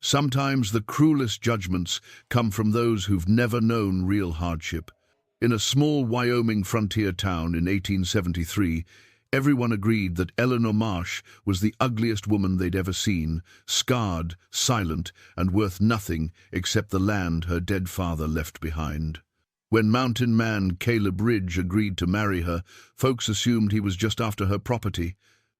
Sometimes the cruelest judgments come from those who've never known real hardship. In a small Wyoming frontier town in 1873, everyone agreed that Eleanor Marsh was the ugliest woman they'd ever seen, scarred, silent, and worth nothing except the land her dead father left behind. When mountain man Caleb Ridge agreed to marry her, folks assumed he was just after her property.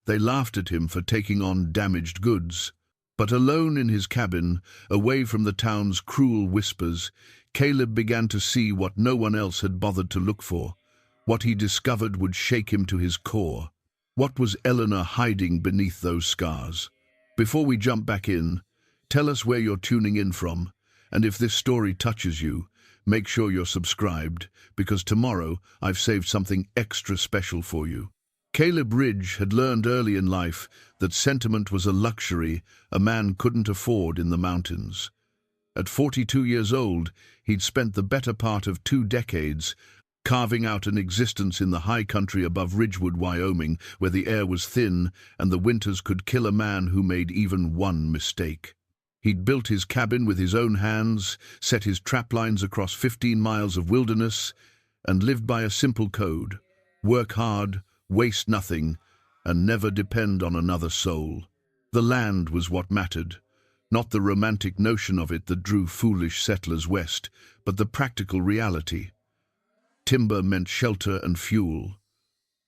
They laughed at him for taking on damaged goods. But alone in his cabin, away from the town's cruel whispers, Caleb began to see what no one else had bothered to look for. What he discovered would shake him to his core. What was Eleanor hiding beneath those scars? Before we jump back in, tell us where you're tuning in from, and if this story touches you, make sure you're subscribed, because tomorrow I've saved something extra special for you. Caleb Ridge had learned early in life that sentiment was a luxury a man couldn't afford in the mountains. At 42 years old, he'd spent the better part of 2 decades carving out an existence in the high country above Ridgewood, Wyoming, where the air was thin and the winters could kill a man who made even one mistake. He'd built his cabin with his own hands, set his trap lines across 15 miles of wilderness, and lived by a simple code: work hard, waste nothing, and never depend on another soul. The land was what mattered, not the romantic notion of it that drew foolish settlers west, but the practical reality. Timber meant shelter and fuel.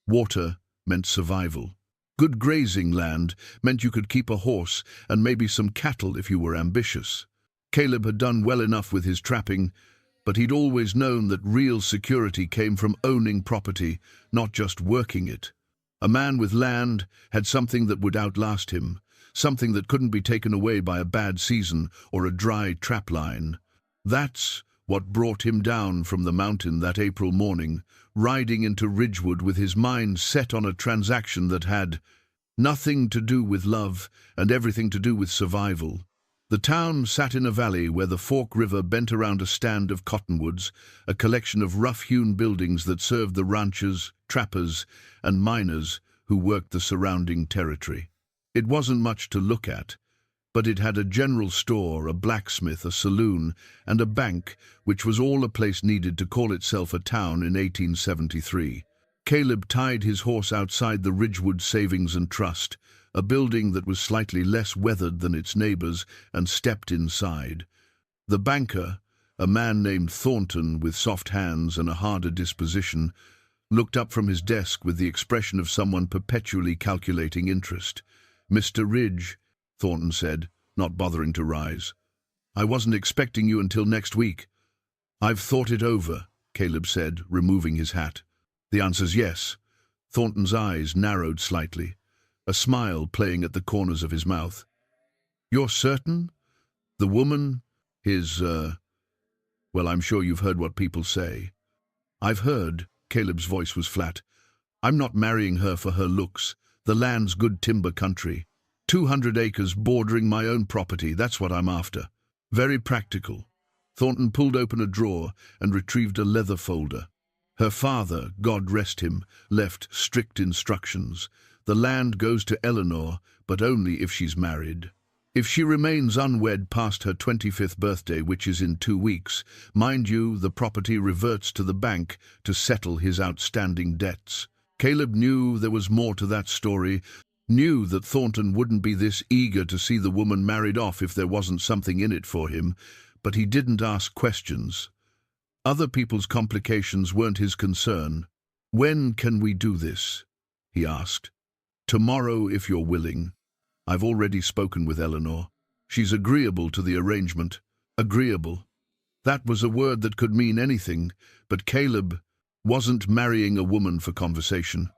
Water meant survival. Good grazing land meant you could keep a horse and maybe some cattle if you were ambitious. Caleb had done well enough with his trapping, but he'd always known that real security came from owning property, not just working it. A man with land had something that would outlast him, something that couldn't be taken away by a bad season or a dry trap line. That's what brought him down from the mountain that April morning, riding into Ridgewood with his mind set on a transaction that had nothing to do with love and everything to do with survival. The town sat in a valley where the Fork River bent around a stand of cottonwoods, a collection of rough-hewn buildings that served the ranchers, trappers, and miners who worked the surrounding territory. It wasn't much to look at, but it had a general store, a blacksmith, a saloon, and a bank, which was all a place needed to call itself a town in 1873. Caleb tied his horse outside the Ridgewood Savings and Trust, a building that was slightly less weathered than its neighbors, and stepped inside. The banker, a man named Thornton with soft hands and a harder disposition, looked up from his desk with the expression of someone perpetually calculating interest. "Mr. Ridge," Thornton said, not bothering to rise. "I wasn't expecting you until next week." "I've thought it over," Caleb said, removing his hat. "The answer's yes." Thornton's eyes narrowed slightly, a smile playing at the corners of his mouth. "You're certain? The woman, well, I'm sure you've heard what people say." "I've heard," Caleb's voice was flat. "I'm not marrying her for her looks. The land's good timber country. 200 acres bordering my own property, that's what I'm after. Very practical." Thornton pulled open a drawer and retrieved a leather folder. "Her father, God rest him, left strict instructions. The land goes to Eleanor, but only if she's married. If she remains unwed past her 25th birthday, which is in 2 weeks, mind you, the property reverts to the bank to settle his outstanding debts." Caleb knew there was more to that story, knew that Thornton wouldn't be this eager to see the woman married off if there wasn't something in it for him, but he didn't ask questions. Other people's complications weren't his concern. "When can we do this?" he asked. "Tomorrow, if you're willing. I've already spoken with Eleanor. She's agreeable to the arrangement." Agreeable. That was a word that could mean anything, but Caleb wasn't marrying a woman for conversation.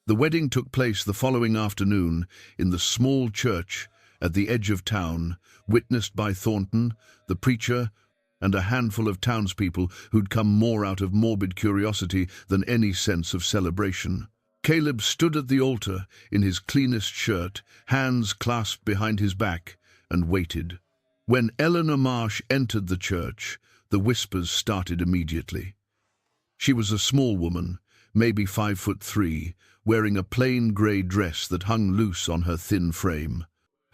The wedding took place the following afternoon in the small church at the edge of town, witnessed by Thornton, the preacher, and a handful of townspeople who'd come more out of morbid curiosity than any sense of celebration. Caleb stood at the altar in his cleanest shirt, hands clasped behind his back, and waited. When Eleanor Marsh entered the church, the whispers started immediately. She was a small woman, maybe 5'3", wearing a plain grey dress that hung loose on her thin frame.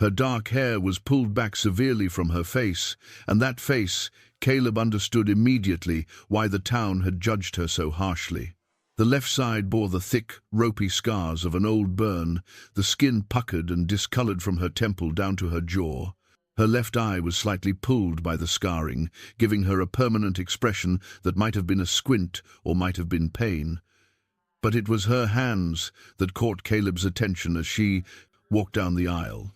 Her dark hair was pulled back severely from her face, and that face, Caleb understood immediately why the town had judged her so harshly. The left side bore the thick, ropey scars of an old burn, the skin puckered and discolored from her temple down to her jaw. Her left eye was slightly pulled by the scarring, giving her a permanent expression that might have been a squint or might have been pain. But it was her hands that caught Caleb's attention as she walked down the aisle.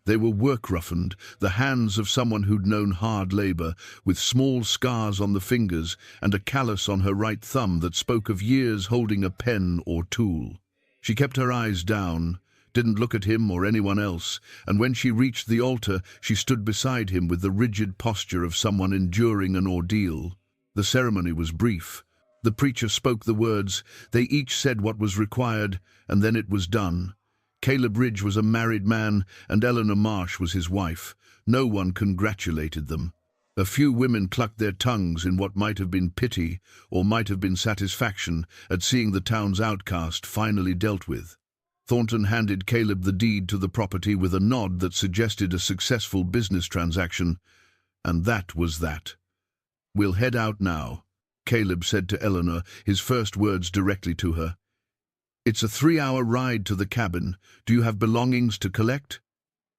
They were work-roughened, the hands of someone who'd known hard labor, with small scars on the fingers and a callus on her right thumb that spoke of years holding a pen or tool. She kept her eyes down, didn't look at him or anyone else, and when she reached the altar, she stood beside him with the rigid posture of someone enduring an ordeal. The ceremony was brief. The preacher spoke the words, they each said what was required, and then it was done. Caleb Ridge was a married man, and Eleanor Marsh was his wife. No one congratulated them. A few women clucked their tongues in what might have been pity or might have been satisfaction at seeing the town's outcast finally dealt with. Thornton handed Caleb the deed to the property with a nod that suggested a successful business transaction, and that was that. "We'll head out now," Caleb said to Eleanor, his first words directly to her. "It's a 3-hour ride to the cabin. Do you have belongings to collect?"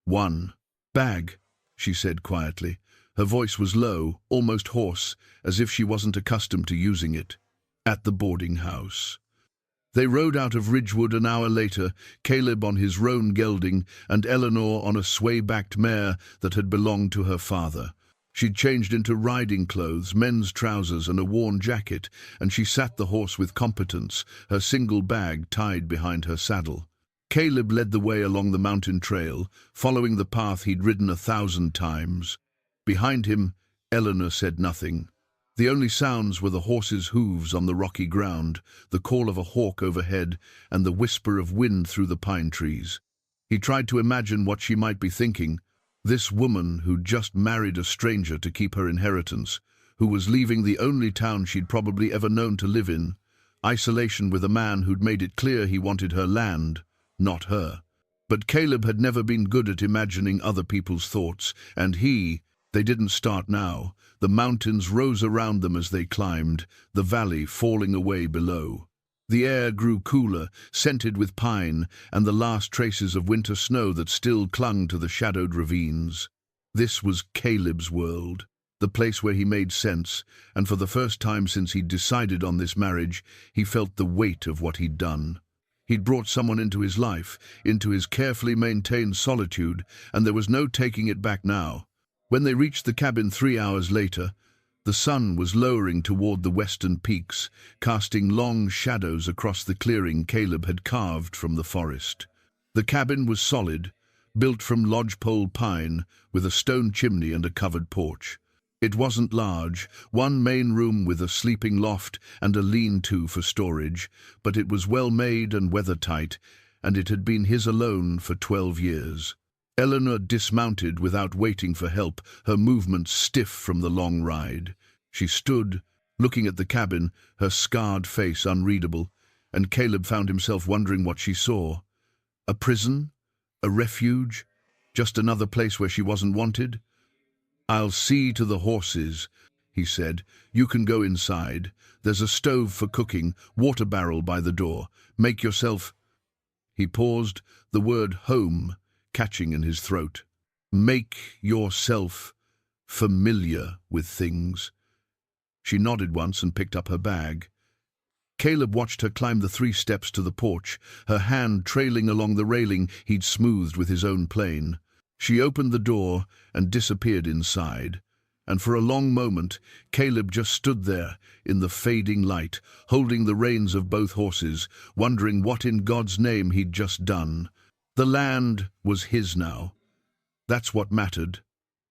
"One bag," she said quietly. Her voice was low, almost hoarse, as if she wasn't accustomed to using it. "At the boarding house." They rode out of Ridgewood an hour later, Caleb on his roan gelding and Eleanor on a sway-backed mare that had belonged to her father. She'd changed into riding clothes, men's trousers and a worn jacket, and she sat the horse with competence, her single bag tied behind her saddle. Caleb led the way along the mountain trail, following the path he'd ridden 1,000 times. Behind him, Eleanor said nothing. The only sounds were the horse's hooves on the rocky ground, the call of a hawk overhead, and the whisper of wind through the pine trees. He tried to imagine what she might be thinking. This woman who'd just married a stranger to keep her inheritance, who was leaving the only town she'd probably ever known to live in, isolation with a man who'd made it clear he wanted her land, not her. But Caleb had never been good at imagining other people's thoughts, and they didn't start now. The mountains rose around them as they climbed, the valley falling away below. The air grew cooler, scented with pine and the last traces of winter snow that still clung to the shadowed ravines. This was Caleb's world, the place where he made sense, and for the first time since he'd decided on this marriage, he felt the weight of what he'd done. He'd brought someone into his life, into his carefully maintained solitude, and there was no taking it back now. When they reached the cabin 3 hours later, the sun was lowering toward the western peaks, casting long shadows across the clearing Caleb had carved from the forest. The cabin was solid, built from lodgepole pine, with a stone chimney and a covered porch. It wasn't large, one main room with a sleeping loft and a lean-to for storage, but it was well made and weather-tight, and it had been his alone for 12 years. Eleanor dismounted without waiting for help, her movements stiff from the long ride. She stood, looking at the cabin, her scarred face unreadable, and Caleb found himself wondering what she saw. A prison? A refuge? Just another place where she wasn't wanted? "I'll see to the horses," he said. "You can go inside. There's a stove for cooking, water barrel by the door. Make yourself—" He paused, the word home catching in his throat. "Make yourself familiar with things." She nodded once and picked up her bag. Caleb watched her climb the 3 steps to the porch, her hand trailing along the railing he'd smoothed with his own plane. She opened the door and disappeared inside, and for a long moment Caleb just stood there in the fading light, holding the reins of both horses, wondering what in God's name he'd just done. The land was his now. That's what mattered.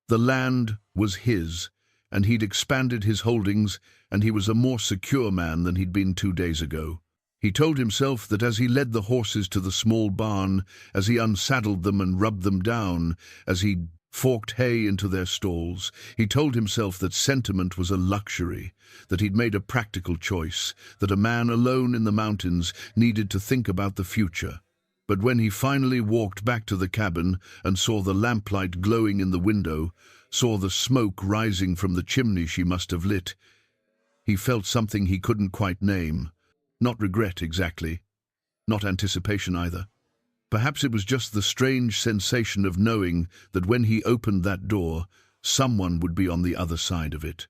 The land was his, and he'd expanded his holdings, and he was a more secure man than he'd been 2 days ago. He told himself that as he led the horses to the small barn, as he unsaddled them and rubbed them down, as he forked hay into their stalls, he told himself that sentiment was a luxury, that he'd made a practical choice, that a man alone in the mountains needed to think about the future. But when he finally walked back to the cabin and saw the lamplight glowing in the window, saw the smoke rising from the chimney she must have lit, he felt something he couldn't quite name. Not regret exactly, not anticipation either. Perhaps it was just the strange sensation of knowing that when he opened that door, someone would be on the other side of it.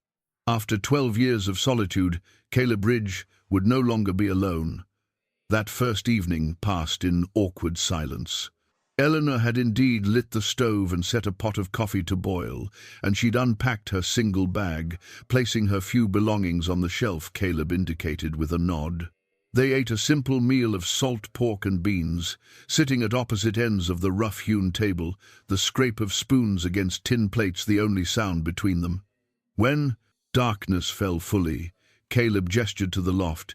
After 12 years of solitude, Caleb Ridge would no longer be alone. That first evening passed in awkward silence. Eleanor had indeed lit the stove and set a pot of coffee to boil, and she'd unpacked her single bag, placing her few belongings on the shelf Caleb indicated with a nod. They ate a simple meal of salt pork and beans, sitting at opposite ends of the rough-hewn table, the scrape of spoons against tin plates the only sound between them. When darkness fell fully, Caleb gestured to the loft.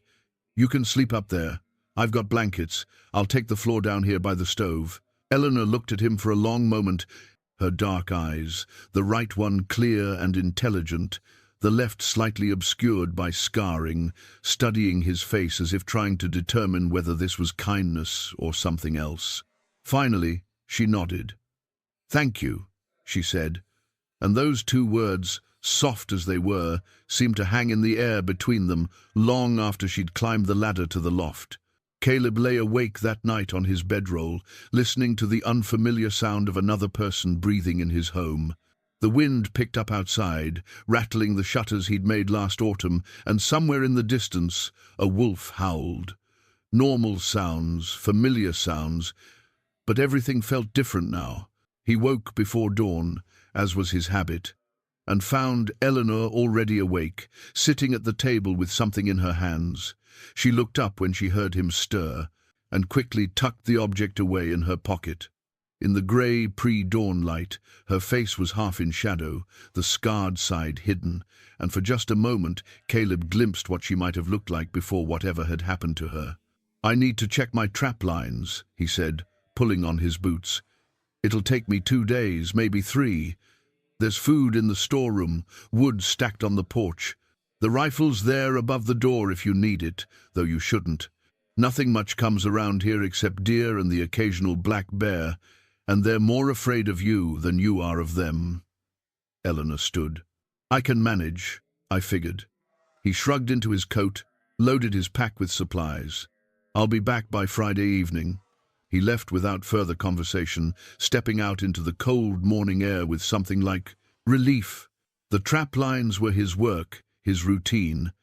"You can sleep up there. I've got blankets. I'll take the floor down here by the stove." Eleanor looked at him for a long moment, her dark eyes, the right one clear and intelligent, the left slightly obscured by scarring, studying his face as if trying to determine whether this was kindness or something else. Finally, she nodded. "Thank you," she said, and those two words, soft as they were, seemed to hang in the air between them long after she'd climbed the ladder to the loft. Caleb lay awake that night on his bedroll, listening to the unfamiliar sound of another person breathing in his home. The wind picked up outside, rattling the shutters he'd made last autumn, and somewhere in the distance a wolf howled. Normal sounds, familiar sounds, but everything felt different now. He woke before dawn, as was his habit, and found Eleanor already awake, sitting at the table with something in her hands. She looked up when she heard him stir, and quickly tucked the object away in her pocket. In the grey pre-dawn light, her face was half in shadow, the scarred side hidden, and for just a moment Caleb glimpsed what she might have looked like before whatever had happened to her. "I need to check my trap lines," he said, pulling on his boots. "It'll take me 2 days, maybe 3. There's food in the storeroom, wood stacked on the porch. The rifle's there above the door if you need it, though you shouldn't. Nothing much comes around here except deer and the occasional black bear, and they're more afraid of you than you are of them." Eleanor stood. "I can manage," I figured. He shrugged into his coat, loaded his pack with supplies. "I'll be back by Friday evening." He left without further conversation, stepping out into the cold morning air with something like relief. The trap lines were his work, his routine,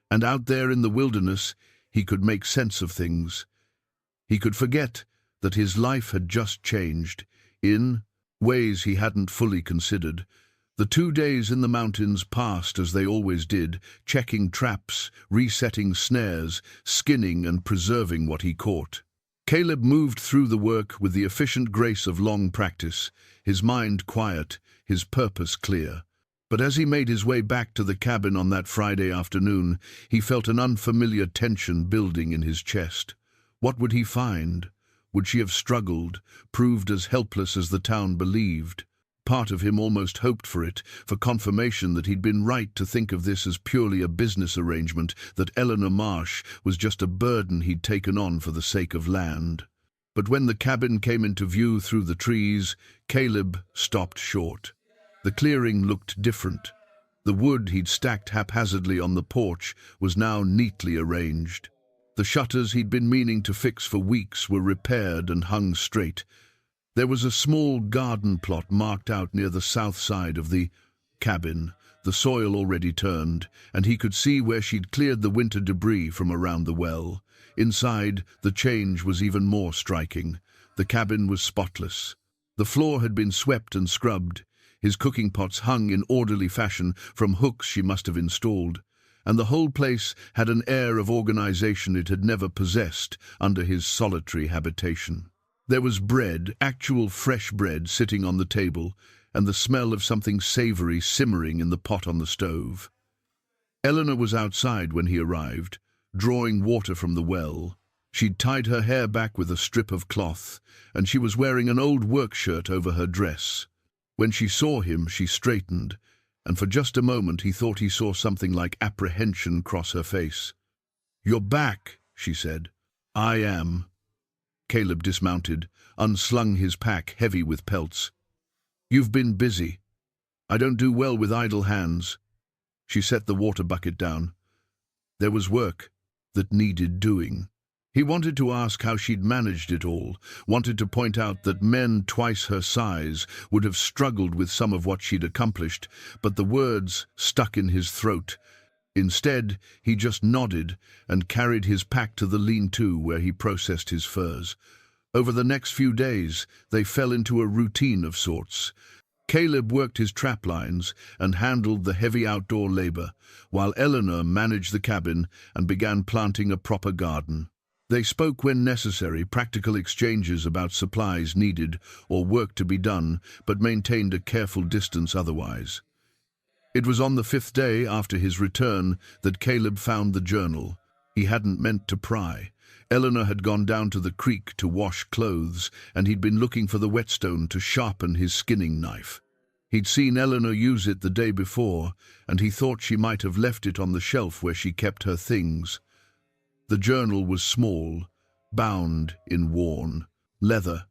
and out there in the wilderness he could make sense of things. He could forget that his life had just changed, in ways he hadn't fully considered. The 2 days in the mountains passed as they always did, checking traps, resetting snares, skinning and preserving what he caught. Caleb moved through the work with the efficient grace of long practice, his mind quiet, his purpose clear. But as he made his way back to the cabin on that Friday afternoon, he felt an unfamiliar tension building in his chest. What would he find? Would she have struggled, proved as helpless as the town believed? Part of him almost hoped for it, for confirmation that he'd been right to think of this as purely a business arrangement, that Eleanor Marsh was just a burden he'd taken on for the sake of land. But when the cabin came into view through the trees, Caleb stopped short. The clearing looked different. The wood he'd stacked haphazardly on the porch was now neatly arranged. The shutters he'd been meaning to fix for weeks were repaired and hung straight. There was a small garden plot marked out near the south side of the cabin, the soil already turned, and he could see where she'd cleared the winter debris from around the well. Inside, the change was even more striking. The cabin was spotless. The floor had been swept and scrubbed. His cooking pots hung in orderly fashion from hooks she must have installed, and the whole place had an air of organization it had never possessed under his solitary habitation. There was bread, actual fresh bread, sitting on the table, and the smell of something savory simmering in the pot on the stove. Eleanor was outside when he arrived, drawing water from the well. She'd tied her hair back with a strip of cloth, and she was wearing an old work shirt over her dress. When she saw him, she straightened, and for just a moment he thought he saw something like apprehension cross her face. "You're back," she said. "I am." Caleb dismounted, unslung his pack heavy with pelts. "You've been busy. I don't do well with idle hands." She set the water bucket down. There was work that needed doing. He wanted to ask how she'd managed it all, wanted to point out that men twice her size would have struggled with some of what she'd accomplished, but the words stuck in his throat. Instead, he just nodded and carried his pack to the lean-to where he processed his furs. Over the next few days, they fell into a routine of sorts. Caleb worked his trap lines and handled the heavy outdoor labor, while Eleanor managed the cabin and began planting a proper garden. They spoke when necessary, practical exchanges about supplies needed or work to be done, but maintained a careful distance otherwise. It was on the 5th day after his return that Caleb found the journal. He hadn't meant to pry. Eleanor had gone down to the creek to wash clothes, and he'd been looking for the whetstone to sharpen his skinning knife. He'd seen Eleanor use it the day before, and he thought she might have left it on the shelf where she kept her things. The journal was small, bound in worn leather,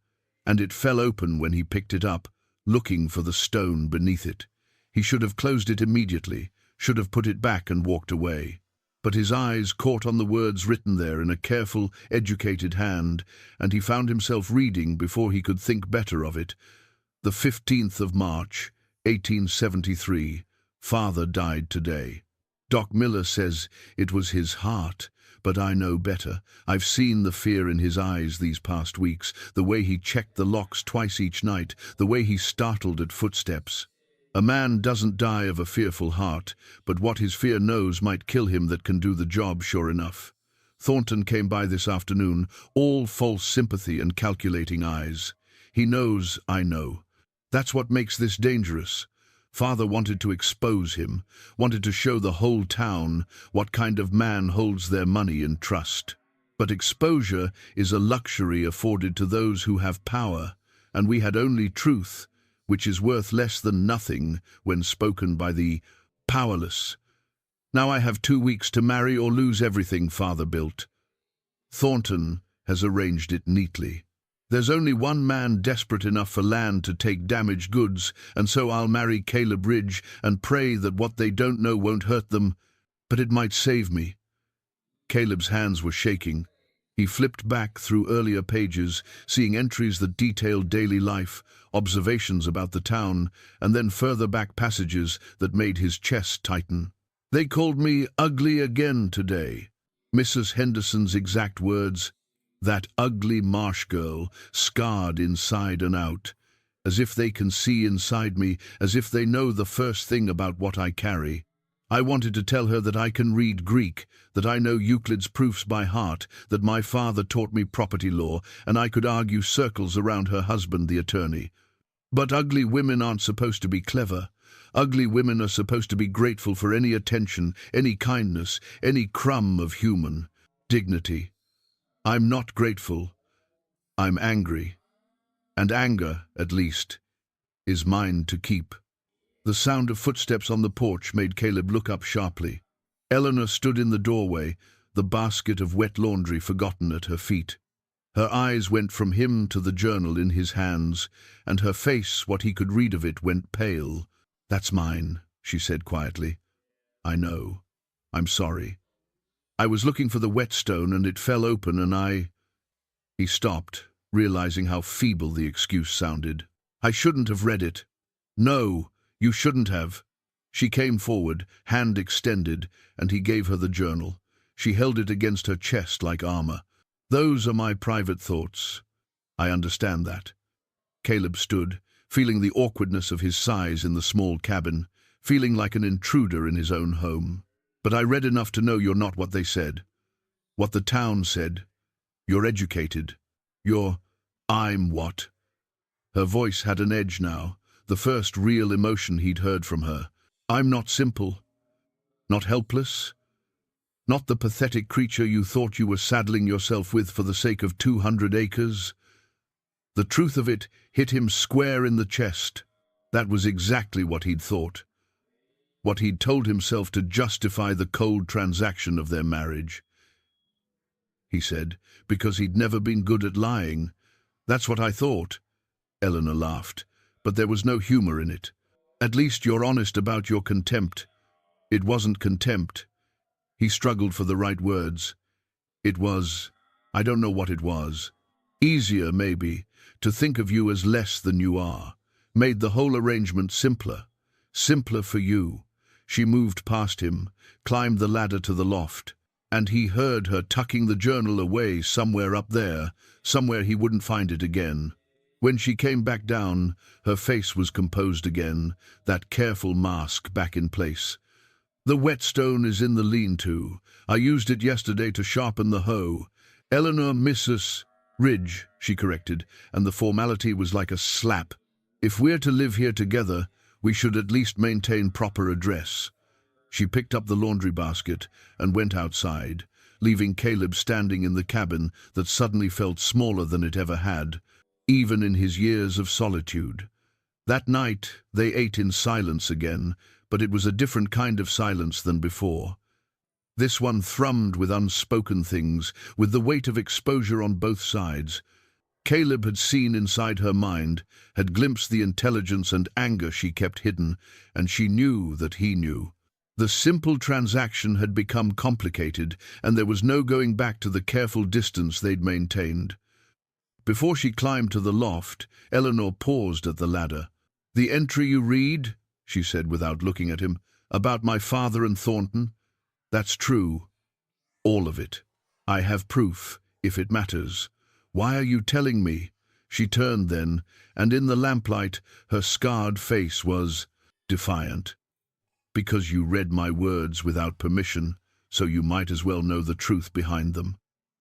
and it fell open when he picked it up, looking for the stone beneath it. He should have closed it immediately, should have put it back and walked away. But his eyes caught on the words written there in a careful, educated hand, and he found himself reading before he could think better of it. The 15th of March, 1873, Father died today. Doc Miller says it was his heart, but I know better. I've seen the fear in his eyes these past weeks, the way he checked the locks twice each night, the way he startled at footsteps. A man doesn't die of a fearful heart, but what his fear knows might kill him that can do the job sure enough. Thornton came by this afternoon, all false sympathy and calculating eyes. He knows I know. That's what makes this dangerous. Father wanted to expose him, wanted to show the whole town what kind of man holds their money in trust. But exposure is a luxury afforded to those who have power, and we had only truth, which is worth less than nothing when spoken by the powerless. Now I have 2 weeks to marry or lose everything Father built. Thornton has arranged it neatly. There's only one man desperate enough for land to take damaged goods, and so I'll marry Caleb Ridge and pray that what they don't know won't hurt them, but it might save me. Caleb's hands were shaking. He flipped back through earlier pages, seeing entries that detailed daily life, observations about the town, and then further back passages that made his chest tighten. "They called me ugly again today." Mrs. Henderson's exact words. "That ugly marsh girl, scarred inside and out. As if they can see inside me, as if they know the first thing about what I carry. I wanted to tell her that I can read Greek, that I know Euclid's proofs by heart, that my father taught me property law, and I could argue circles around her husband, the attorney. But ugly women aren't supposed to be clever. Ugly women are supposed to be grateful for any attention, any kindness, any crumb of human dignity. I'm not grateful. I'm angry. And anger, at least, is mine to keep." The sound of footsteps on the porch made Caleb look up sharply. Eleanor stood in the doorway, the basket of wet laundry forgotten at her feet. Her eyes went from him to the journal in his hands, and her face, what he could read of it, went pale. "That's mine," she said quietly. "I know. I'm sorry. I was looking for the whetstone and it fell open and I—" He stopped, realizing how feeble the excuse sounded. "I shouldn't have read it." "No, you shouldn't have." She came forward, hand extended, and he gave her the journal. She held it against her chest like armor. "Those are my private thoughts. I understand that." Caleb stood, feeling the awkwardness of his size in the small cabin, feeling like an intruder in his own home. "But I read enough to know you're not what they said. What the town said. You're educated. I'm what?" Her voice had an edge now, the first real emotion he'd heard from her. "I'm not simple. Not helpless. Not the pathetic creature you thought you were saddling yourself with for the sake of 200 acres. The truth of it hit him square in the chest. That was exactly what he'd thought. What he'd told himself to justify the cold transaction of their marriage. he said, because he'd never been good at lying. That's what I thought. Eleanor laughed, but there was no humor in it. At least you're honest about your contempt. It wasn't contempt. He struggled for the right words. It was, I don't know what it was. Easier, maybe, to think of you as less than you are. Made the whole arrangement simpler. Simpler for you. She moved past him, climbed the ladder to the loft, and he heard her tucking the journal away somewhere up there, somewhere he wouldn't find it again. When she came back down, her face was composed again, that careful mask back in place. The whetstone is in the lean-to. I used it yesterday to sharpen the hoe. Eleanor Mrs. Ridge, she corrected, and the formality was like a slap. If we're to live here together, we should at least maintain proper address. She picked up the laundry basket and went outside, leaving Caleb standing in the cabin that suddenly felt smaller than it ever had, even in his years of solitude. That night they ate in silence again, but it was a different kind of silence than before. This one thrummed with unspoken things, with the weight of exposure on both sides. Caleb had seen inside her mind, had glimpsed the intelligence and anger she kept hidden, and she knew that he knew. The simple transaction had become complicated, and there was no going back to the careful distance they'd maintained. Before she climbed to the loft, Eleanor paused at the ladder. "The entry you read," she said without looking at him, "about my father and Thornton? That's true. All of it. I have proof, if it matters. Why are you telling me?" She turned then, and in the lamplight her scarred face was defiant. "Because you read my words without permission, so you might as well know the truth behind them.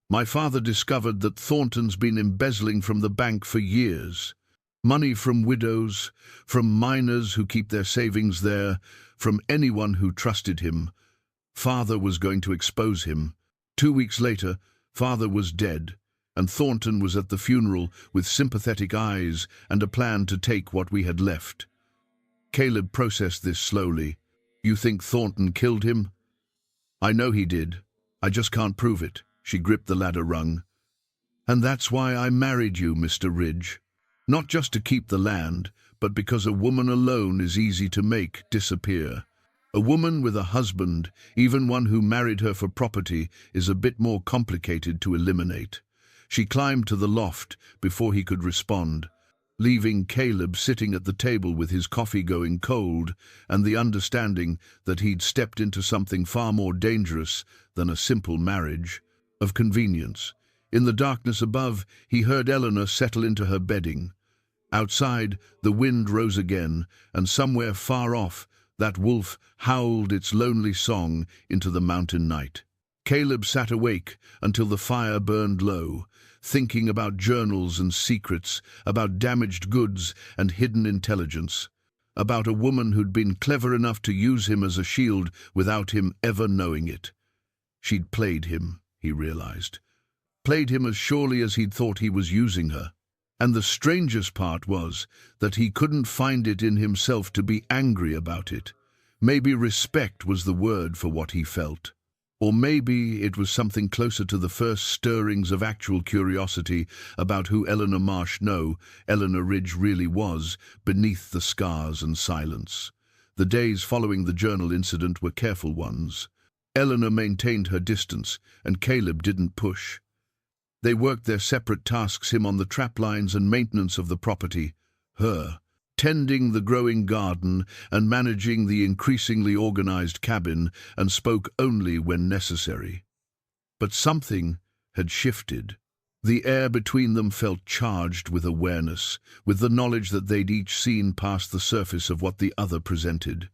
My father discovered that Thornton's been embezzling from the bank for years. Money from widows, from miners who keep their savings there, from anyone who trusted him. Father was going to expose him. 2 weeks later, father was dead, and Thornton was at the funeral with sympathetic eyes and a plan to take what we had left." Caleb processed this slowly. "You think Thornton killed him?" "I know he did. I just can't prove it." She gripped the ladder rung. "And that's why I married you, Mr. Ridge. Not just to keep the land, but because a woman alone is easy to make disappear. A woman with a husband, even one who married her for property, is a bit more complicated to eliminate." She climbed to the loft before he could respond, leaving Caleb sitting at the table with his coffee going cold and the understanding that he'd stepped into something far more dangerous than a simple marriage of convenience. In the darkness above, he heard Eleanor settle into her bedding. Outside, the wind rose again, and somewhere far off, that wolf howled its lonely song into the mountain night. Caleb sat awake until the fire burned low, thinking about journals and secrets, about damaged goods and hidden intelligence, about a woman who'd been clever enough to use him as a shield without him ever knowing it. She'd played him, he realized. Played him as surely as he'd thought he was using her. And the strangest part was that he couldn't find it in himself to be angry about it. Maybe respect was the word for what he felt. Or maybe it was something closer to the first stirrings of actual curiosity about who Eleanor Eleanor Ridge really was, beneath the scars and silence. The days following the journal incident were careful ones. Eleanor maintained her distance, and Caleb didn't push. They worked their separate tasks, him on the trap lines and maintenance of the property, her tending the growing garden and managing the increasingly organized cabin, and spoke only when necessary. But something had shifted. The air between them felt charged with awareness, with the knowledge that they'd each seen past the surface of what the other presented.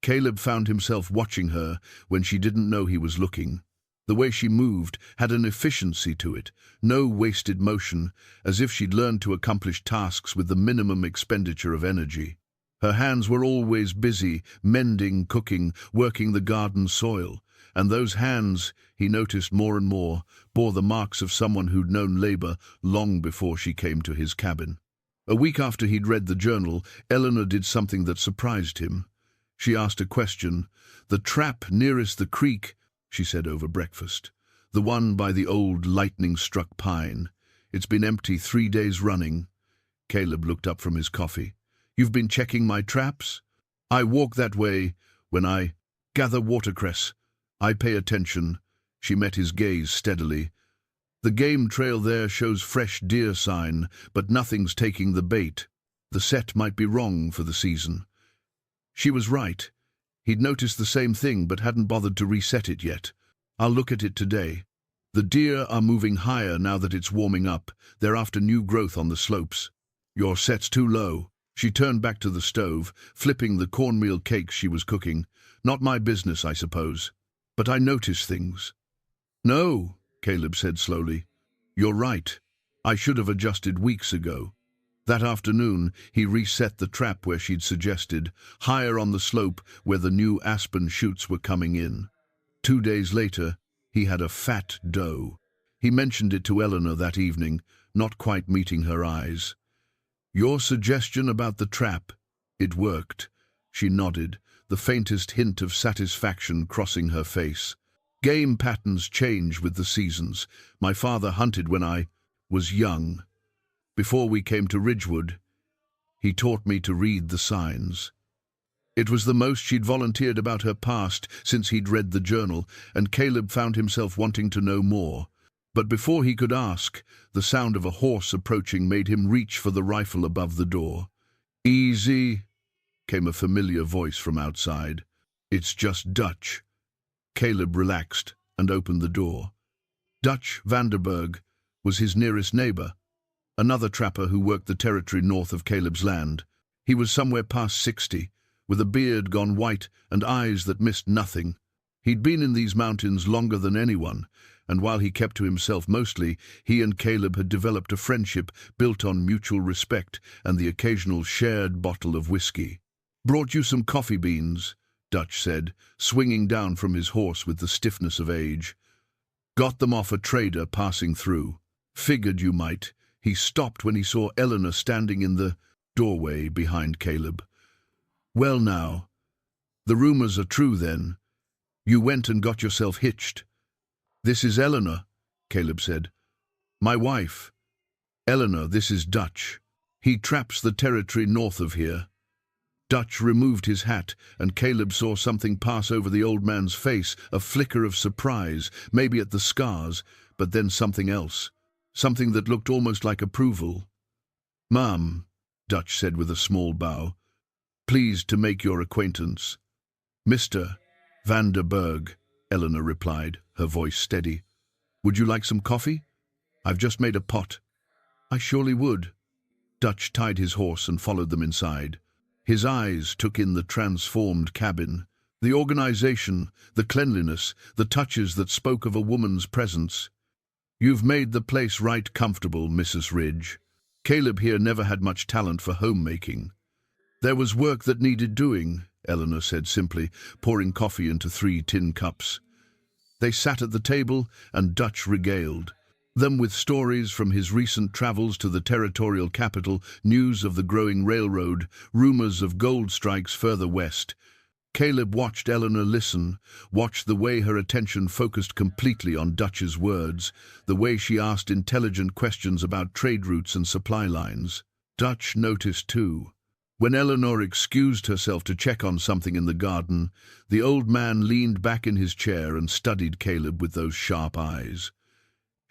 Caleb found himself watching her when she didn't know he was looking. The way she moved had an efficiency to it, no wasted motion, as if she'd learned to accomplish tasks with the minimum expenditure of energy. Her hands were always busy, mending, cooking, working the garden soil, and those hands, he noticed more and more, bore the marks of someone who'd known labor long before she came to his cabin. A week after he'd read the journal, Eleanor did something that surprised him. She asked a question. "The trap nearest the creek," she said over breakfast. The one by the old lightning-struck pine. It's been empty 3 days running. Caleb looked up from his coffee. You've been checking my traps? I walk that way when I gather watercress. I pay attention. She met his gaze steadily. The game trail there shows fresh deer sign, but nothing's taking the bait. The set might be wrong for the season. She was right. He'd noticed the same thing but hadn't bothered to reset it yet. I'll look at it today. The deer are moving higher now that it's warming up. They're after new growth on the slopes. Your set's too low. She turned back to the stove, flipping the cornmeal cakes she was cooking. Not my business, I suppose. But I notice things. No, Caleb said slowly. You're right. I should have adjusted weeks ago. That afternoon, he reset the trap where she'd suggested, higher on the slope where the new aspen shoots were coming in. 2 days later, he had a fat doe. He mentioned it to Eleanor that evening, not quite meeting her eyes. Your suggestion about the trap, it worked. She nodded, the faintest hint of satisfaction crossing her face. Game patterns change with the seasons. My father hunted when I was young. Before we came to Ridgewood, he taught me to read the signs. It was the most she'd volunteered about her past since he'd read the journal, and Caleb found himself wanting to know more. But before he could ask, the sound of a horse approaching made him reach for the rifle above the door. Easy, came a familiar voice from outside. It's just Dutch. Caleb relaxed and opened the door. Dutch Vanderberg was his nearest neighbor, another trapper who worked the territory north of Caleb's land. He was somewhere past 60, with a beard gone white and eyes that missed nothing. He'd been in these mountains longer than anyone, and while he kept to himself mostly, he and Caleb had developed a friendship built on mutual respect and the occasional shared bottle of whiskey. Brought you some coffee beans, Dutch said, swinging down from his horse with the stiffness of age. Got them off a trader passing through. Figured you might. He stopped when he saw Eleanor standing in the doorway behind Caleb. Well now, the rumors are true then. You went and got yourself hitched. This is Eleanor, Caleb said. My wife. Eleanor, this is Dutch. He traps the territory north of here. Dutch removed his hat, and Caleb saw something pass over the old man's face, a flicker of surprise, maybe at the scars, but then something else. Something that looked almost like approval. Ma'am, Dutch said with a small bow. Pleased to make your acquaintance. Mr. Vanderberg, Eleanor replied, her voice steady. Would you like some coffee? I've just made a pot. I surely would. Dutch tied his horse and followed them inside. His eyes took in the transformed cabin, the organization, the cleanliness, the touches that spoke of a woman's presence. You've made the place right comfortable, Mrs. Ridge. Caleb here never had much talent for homemaking. There was work that needed doing, Eleanor said simply, pouring coffee into 3 tin cups. They sat at the table, and Dutch regaled them with stories from his recent travels to the territorial capital, news of the growing railroad, rumors of gold strikes further west. Caleb watched Eleanor listen, watched the way her attention focused completely on Dutch's words, the way she asked intelligent questions about trade routes and supply lines. Dutch noticed too. When Eleanor excused herself to check on something in the garden, the old man leaned back in his chair and studied Caleb with those sharp eyes.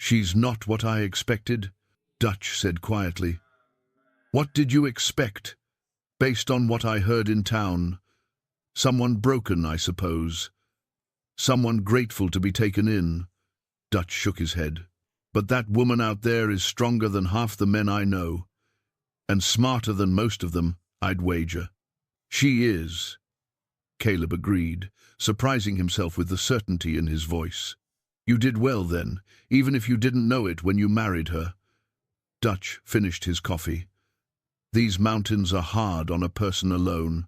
She's not what I expected, Dutch said quietly. What did you expect? Based on what I heard in town. Someone broken, I suppose. Someone grateful to be taken in. Dutch shook his head. But that woman out there is stronger than half the men I know. And smarter than most of them, I'd wager. She is. Caleb agreed, surprising himself with the certainty in his voice. You did well then, even if you didn't know it when you married her. Dutch finished his coffee. These mountains are hard on a person alone.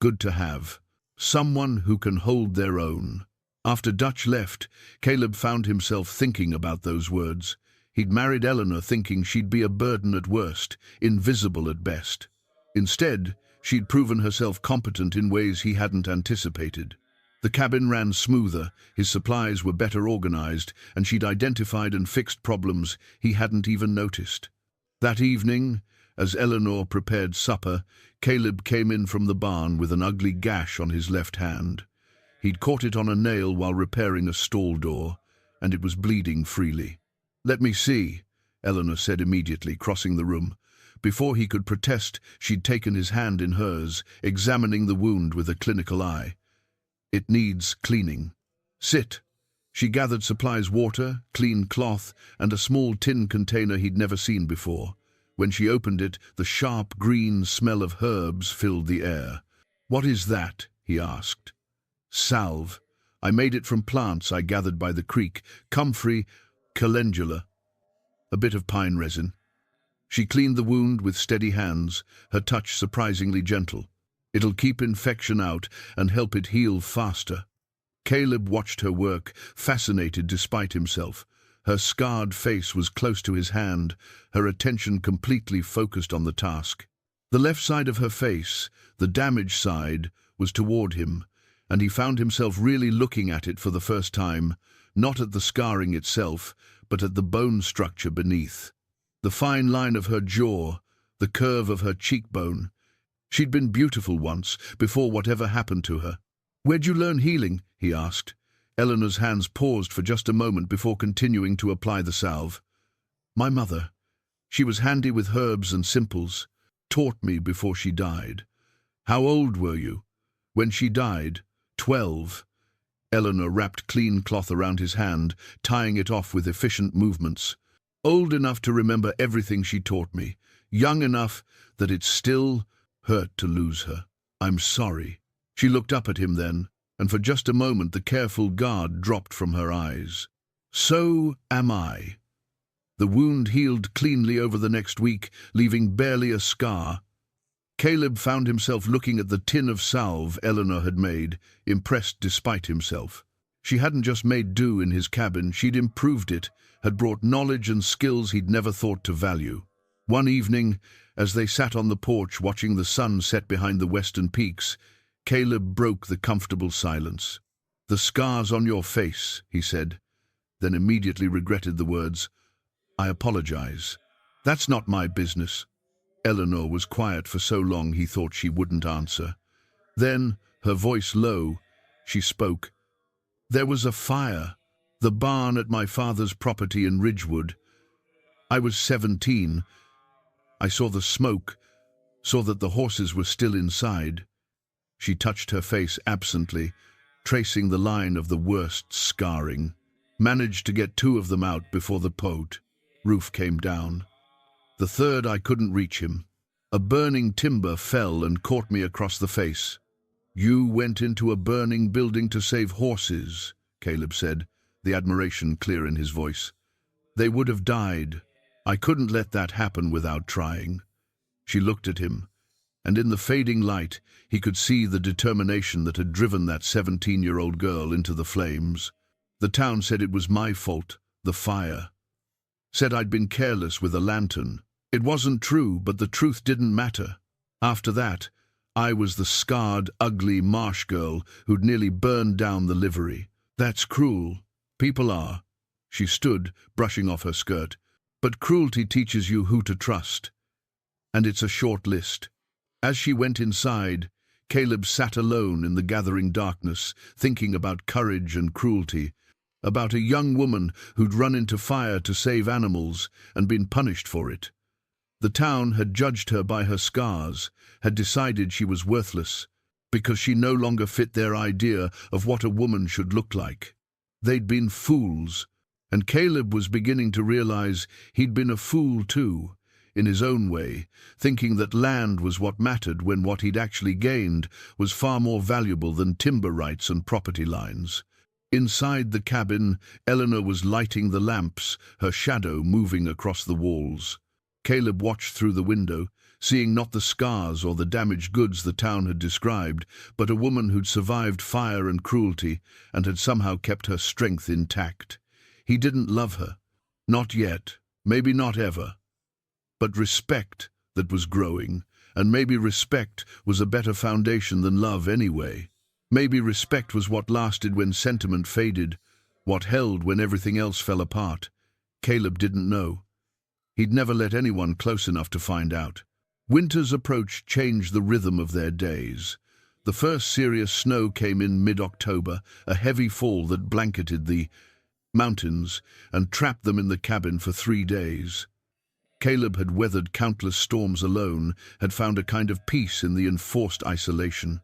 Good to have. Someone who can hold their own. After Dutch left, Caleb found himself thinking about those words. He'd married Eleanor thinking she'd be a burden at worst, invisible at best. Instead, she'd proven herself competent in ways he hadn't anticipated. The cabin ran smoother, his supplies were better organized, and she'd identified and fixed problems he hadn't even noticed. That evening, as Eleanor prepared supper, Caleb came in from the barn with an ugly gash on his left hand. He'd caught it on a nail while repairing a stall door, and it was bleeding freely. "Let me see," Eleanor said immediately, crossing the room. Before he could protest, she'd taken his hand in hers, examining the wound with a clinical eye. "It needs cleaning." "Sit." She gathered supplies: water, clean cloth, and a small tin container he'd never seen before. When she opened it, the sharp green smell of herbs filled the air. "What is that?" he asked. "Salve. I made it from plants I gathered by the creek. Comfrey, calendula. A bit of pine resin." She cleaned the wound with steady hands, her touch surprisingly gentle. "It'll keep infection out and help it heal faster." Caleb watched her work, fascinated despite himself. Her scarred face was close to his hand, her attention completely focused on the task. The left side of her face, the damaged side, was toward him, and he found himself really looking at it for the first time, not at the scarring itself, but at the bone structure beneath. The fine line of her jaw, the curve of her cheekbone. She'd been beautiful once, before whatever happened to her. "Where'd you learn healing?" he asked. Eleanor's hands paused for just a moment before continuing to apply the salve. "My mother. She was handy with herbs and simples. Taught me before she died." "How old were you?" "When she died, 12. Eleanor wrapped clean cloth around his hand, tying it off with efficient movements. "Old enough to remember everything she taught me. Young enough that it still hurt to lose her. I'm sorry." She looked up at him then, and for just a moment the careful guard dropped from her eyes. "So am I." The wound healed cleanly over the next week, leaving barely a scar. Caleb found himself looking at the tin of salve Eleanor had made, impressed despite himself. She hadn't just made do in his cabin, she'd improved it, had brought knowledge and skills he'd never thought to value. One evening, as they sat on the porch watching the sun set behind the western peaks, Caleb broke the comfortable silence. "The scars on your face," he said, then immediately regretted the words. "I apologize. That's not my business." Eleanor was quiet for so long he thought she wouldn't answer. Then, her voice low, she spoke. "There was a fire. The barn at my father's property in Ridgewood. I was 17. I saw the smoke, saw that the horses were still inside." She touched her face absently, tracing the line of the worst scarring. "Managed to get 2 of them out before the roof came down. The third, I couldn't reach him. A burning timber fell and caught me across the face." "You went into a burning building to save horses," Caleb said, the admiration clear in his voice. "They would have died. I couldn't let that happen without trying." She looked at him, and in the fading light he could see the determination that had driven that 17-year-old girl into the flames. "The town said it was my fault, the fire. Said I'd been careless with a lantern. It wasn't true, but the truth didn't matter. After that, I was the scarred, ugly marsh girl who'd nearly burned down the livery. That's cruel. People are." She stood, brushing off her skirt. "But cruelty teaches you who to trust. And it's a short list." As she went inside, Caleb sat alone in the gathering darkness, thinking about courage and cruelty, about a young woman who'd run into fire to save animals and been punished for it. The town had judged her by her scars, had decided she was worthless, because she no longer fit their idea of what a woman should look like. They'd been fools, and Caleb was beginning to realize he'd been a fool too, in his own way, thinking that land was what mattered when what he'd actually gained was far more valuable than timber rights and property lines. Inside the cabin, Eleanor was lighting the lamps, her shadow moving across the walls. Caleb watched through the window, seeing not the scars or the damaged goods the town had described, but a woman who'd survived fire and cruelty and had somehow kept her strength intact. He didn't love her. Not yet, maybe not ever. But respect that was growing, and maybe respect was a better foundation than love anyway. Maybe respect was what lasted when sentiment faded, what held when everything else fell apart. Caleb didn't know. He'd never let anyone close enough to find out. Winter's approach changed the rhythm of their days. The first serious snow came in mid-October, a heavy fall that blanketed the mountains and trapped them in the cabin for 3 days. Caleb had weathered countless storms alone, had found a kind of peace in the enforced isolation.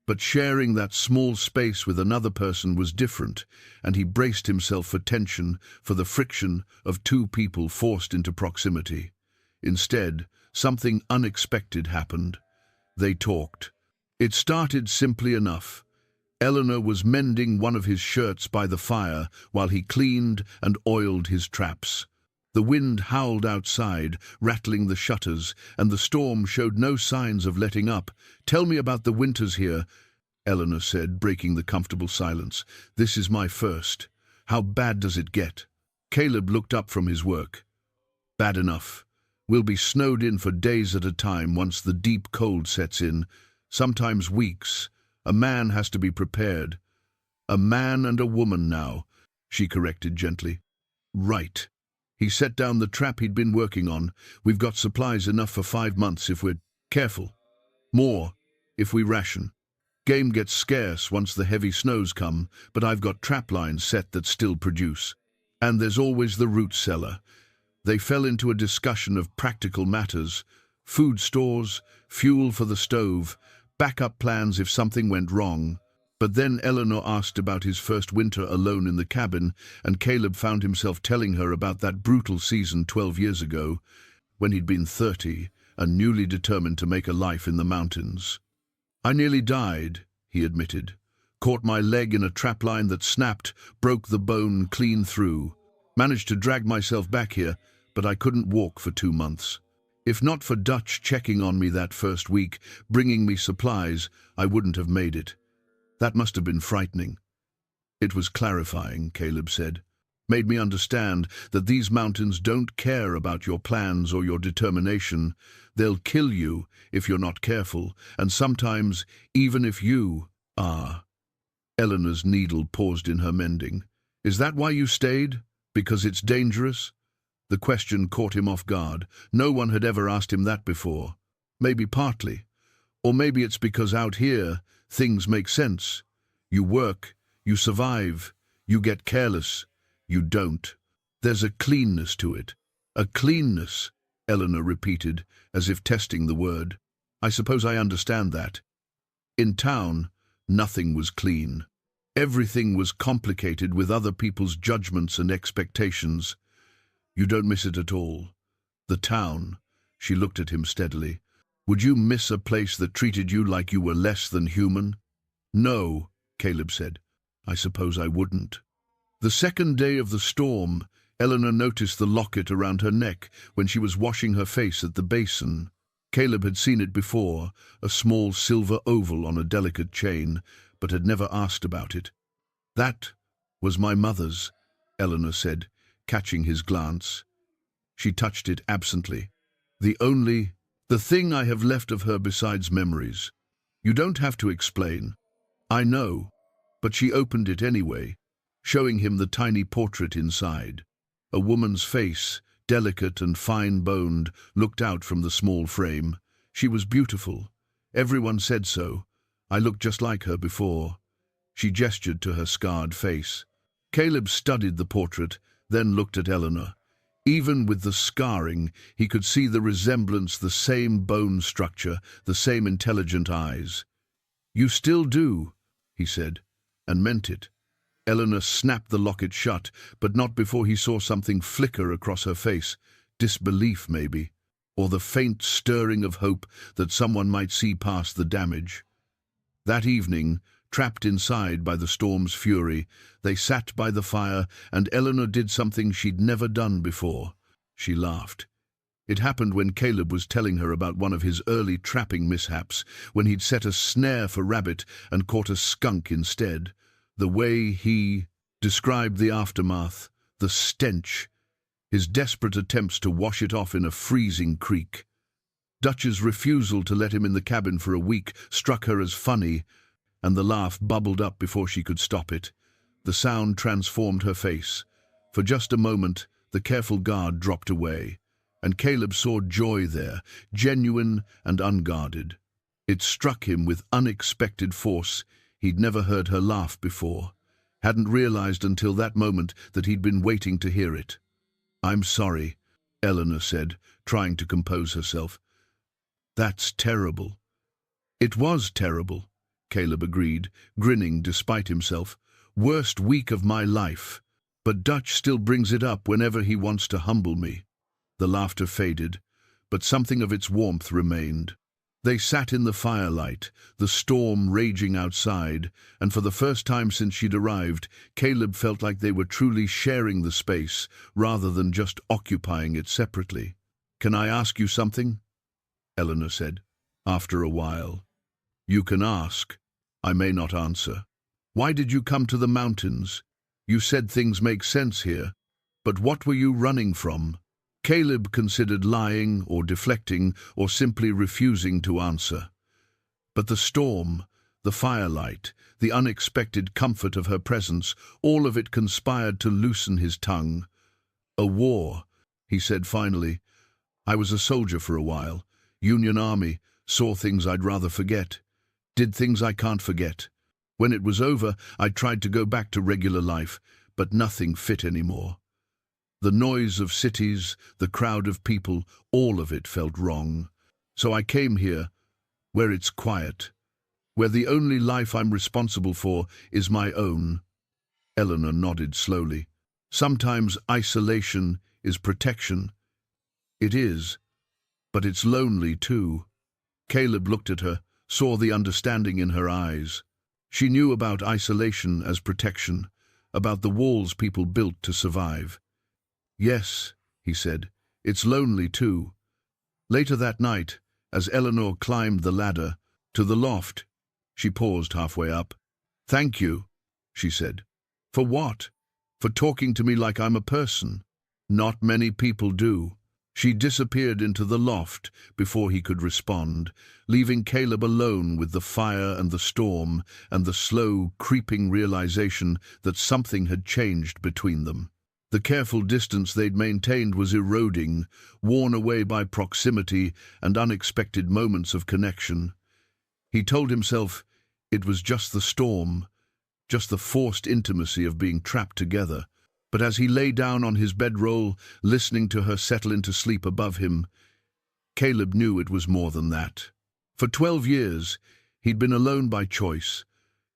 But sharing that small space with another person was different, and he braced himself for tension, for the friction of two people forced into proximity. Instead, something unexpected happened. They talked. It started simply enough. Eleanor was mending one of his shirts by the fire while he cleaned and oiled his traps. The wind howled outside, rattling the shutters, and the storm showed no signs of letting up. "Tell me about the winters here," Eleanor said, breaking the comfortable silence. "This is my first. How bad does it get?" Caleb looked up from his work. "Bad enough. We'll be snowed in for days at a time once the deep cold sets in, sometimes weeks. A man has to be prepared." "A man and a woman now," she corrected gently. "Right." He set down the trap he'd been working on. "We've got supplies enough for 5 months if we're careful. More if we ration. Game gets scarce once the heavy snows come, but I've got trap lines set that still produce. And there's always the root cellar." They fell into a discussion of practical matters: food stores, fuel for the stove, backup plans if something went wrong. But then Eleanor asked about his first winter alone in the cabin, and Caleb found himself telling her about that brutal season 12 years ago, when he'd been 30 and newly determined to make a life in the mountains. "I nearly died," he admitted. "Caught my leg in a trapline that snapped, broke the bone clean through. Managed to drag myself back here, but I couldn't walk for 2 months. If not for Dutch checking on me that first week, bringing me supplies, I wouldn't have made it." "That must have been frightening." "It was clarifying," Caleb said. "Made me understand that these mountains don't care about your plans or your determination. They'll kill you if you're not careful, and sometimes even if you are." Eleanor's needle paused in her mending. "Is that why you stayed? Because it's dangerous?" The question caught him off guard. No one had ever asked him that before. Maybe partly. Or maybe it's because out here, things make sense. You work, you survive, you get careless. You don't. There's a cleanness to it. "A cleanness," Eleanor repeated, as if testing the word. "I suppose I understand that." In town, nothing was clean. Everything was complicated with other people's judgments and expectations. "You don't miss it at all." "The town," she looked at him steadily. "Would you miss a place that treated you like you were less than human?" "No," Caleb said. "I suppose I wouldn't." The second day of the storm, Eleanor noticed the locket around her neck when she was washing her face at the basin. Caleb had seen it before, a small silver oval on a delicate chain, but had never asked about it. "That was my mother's," Eleanor said, catching his glance. She touched it absently. The thing I have left of her besides memories. You don't have to explain." "I know," but she opened it anyway, showing him the tiny portrait inside. A woman's face, delicate and fine-boned, looked out from the small frame. She was beautiful. Everyone said so. I looked just like her before. She gestured to her scarred face. Caleb studied the portrait, then looked at Eleanor. Even with the scarring, he could see the resemblance, the same bone structure, the same intelligent eyes. "You still do," he said, and meant it. Eleanor snapped the locket shut, but not before he saw something flicker across her face. Disbelief, maybe, or the faint stirring of hope that someone might see past the damage. That evening, trapped inside by the storm's fury, they sat by the fire, and Eleanor did something she'd never done before. She laughed. It happened when Caleb was telling her about one of his early trapping mishaps, when he'd set a snare for rabbit and caught a skunk instead. The way he described the aftermath, the stench, his desperate attempts to wash it off in a freezing creek. Dutch's refusal to let him in the cabin for a week struck her as funny, and the laugh bubbled up before she could stop it. The sound transformed her face. For just a moment, the careful guard dropped away, and Caleb saw joy there, genuine and unguarded. It struck him with unexpected force. He'd never heard her laugh before, hadn't realized until that moment that he'd been waiting to hear it. "I'm sorry," Eleanor said, trying to compose herself. "That's terrible." "It was terrible," Caleb agreed, grinning despite himself. "Worst week of my life. But Dutch still brings it up whenever he wants to humble me." The laughter faded, but something of its warmth remained. They sat in the firelight, the storm raging outside, and for the first time since she'd arrived, Caleb felt like they were truly sharing the space, rather than just occupying it separately. "Can I ask you something?" Eleanor said, after a while. "You can ask. I may not answer. Why did you come to the mountains? You said things make sense here, but what were you running from?" Caleb considered lying or deflecting or simply refusing to answer. But the storm, the firelight, the unexpected comfort of her presence, all of it conspired to loosen his tongue. "A war," he said finally. "I was a soldier for a while. Union Army, saw things I'd rather forget. Did things I can't forget. When it was over, I tried to go back to regular life, but nothing fit anymore. The noise of cities, the crowd of people, all of it felt wrong. So I came here, where it's quiet, where the only life I'm responsible for is my own." Eleanor nodded slowly. "Sometimes isolation is protection." "It is, but it's lonely too." Caleb looked at her, saw the understanding in her eyes. She knew about isolation as protection, about the walls people built to survive. "Yes," he said, "it's lonely too." Later that night, as Eleanor climbed the ladder to the loft, she paused halfway up. "Thank you," she said. "For what?" "For talking to me like I'm a person." "Not many people do." She disappeared into the loft before he could respond, leaving Caleb alone with the fire and the storm and the slow, creeping realization that something had changed between them. The careful distance they'd maintained was eroding, worn away by proximity and unexpected moments of connection. He told himself it was just the storm, just the forced intimacy of being trapped together. But as he lay down on his bedroll, listening to her settle into sleep above him, Caleb knew it was more than that. For 12 years, he'd been alone by choice,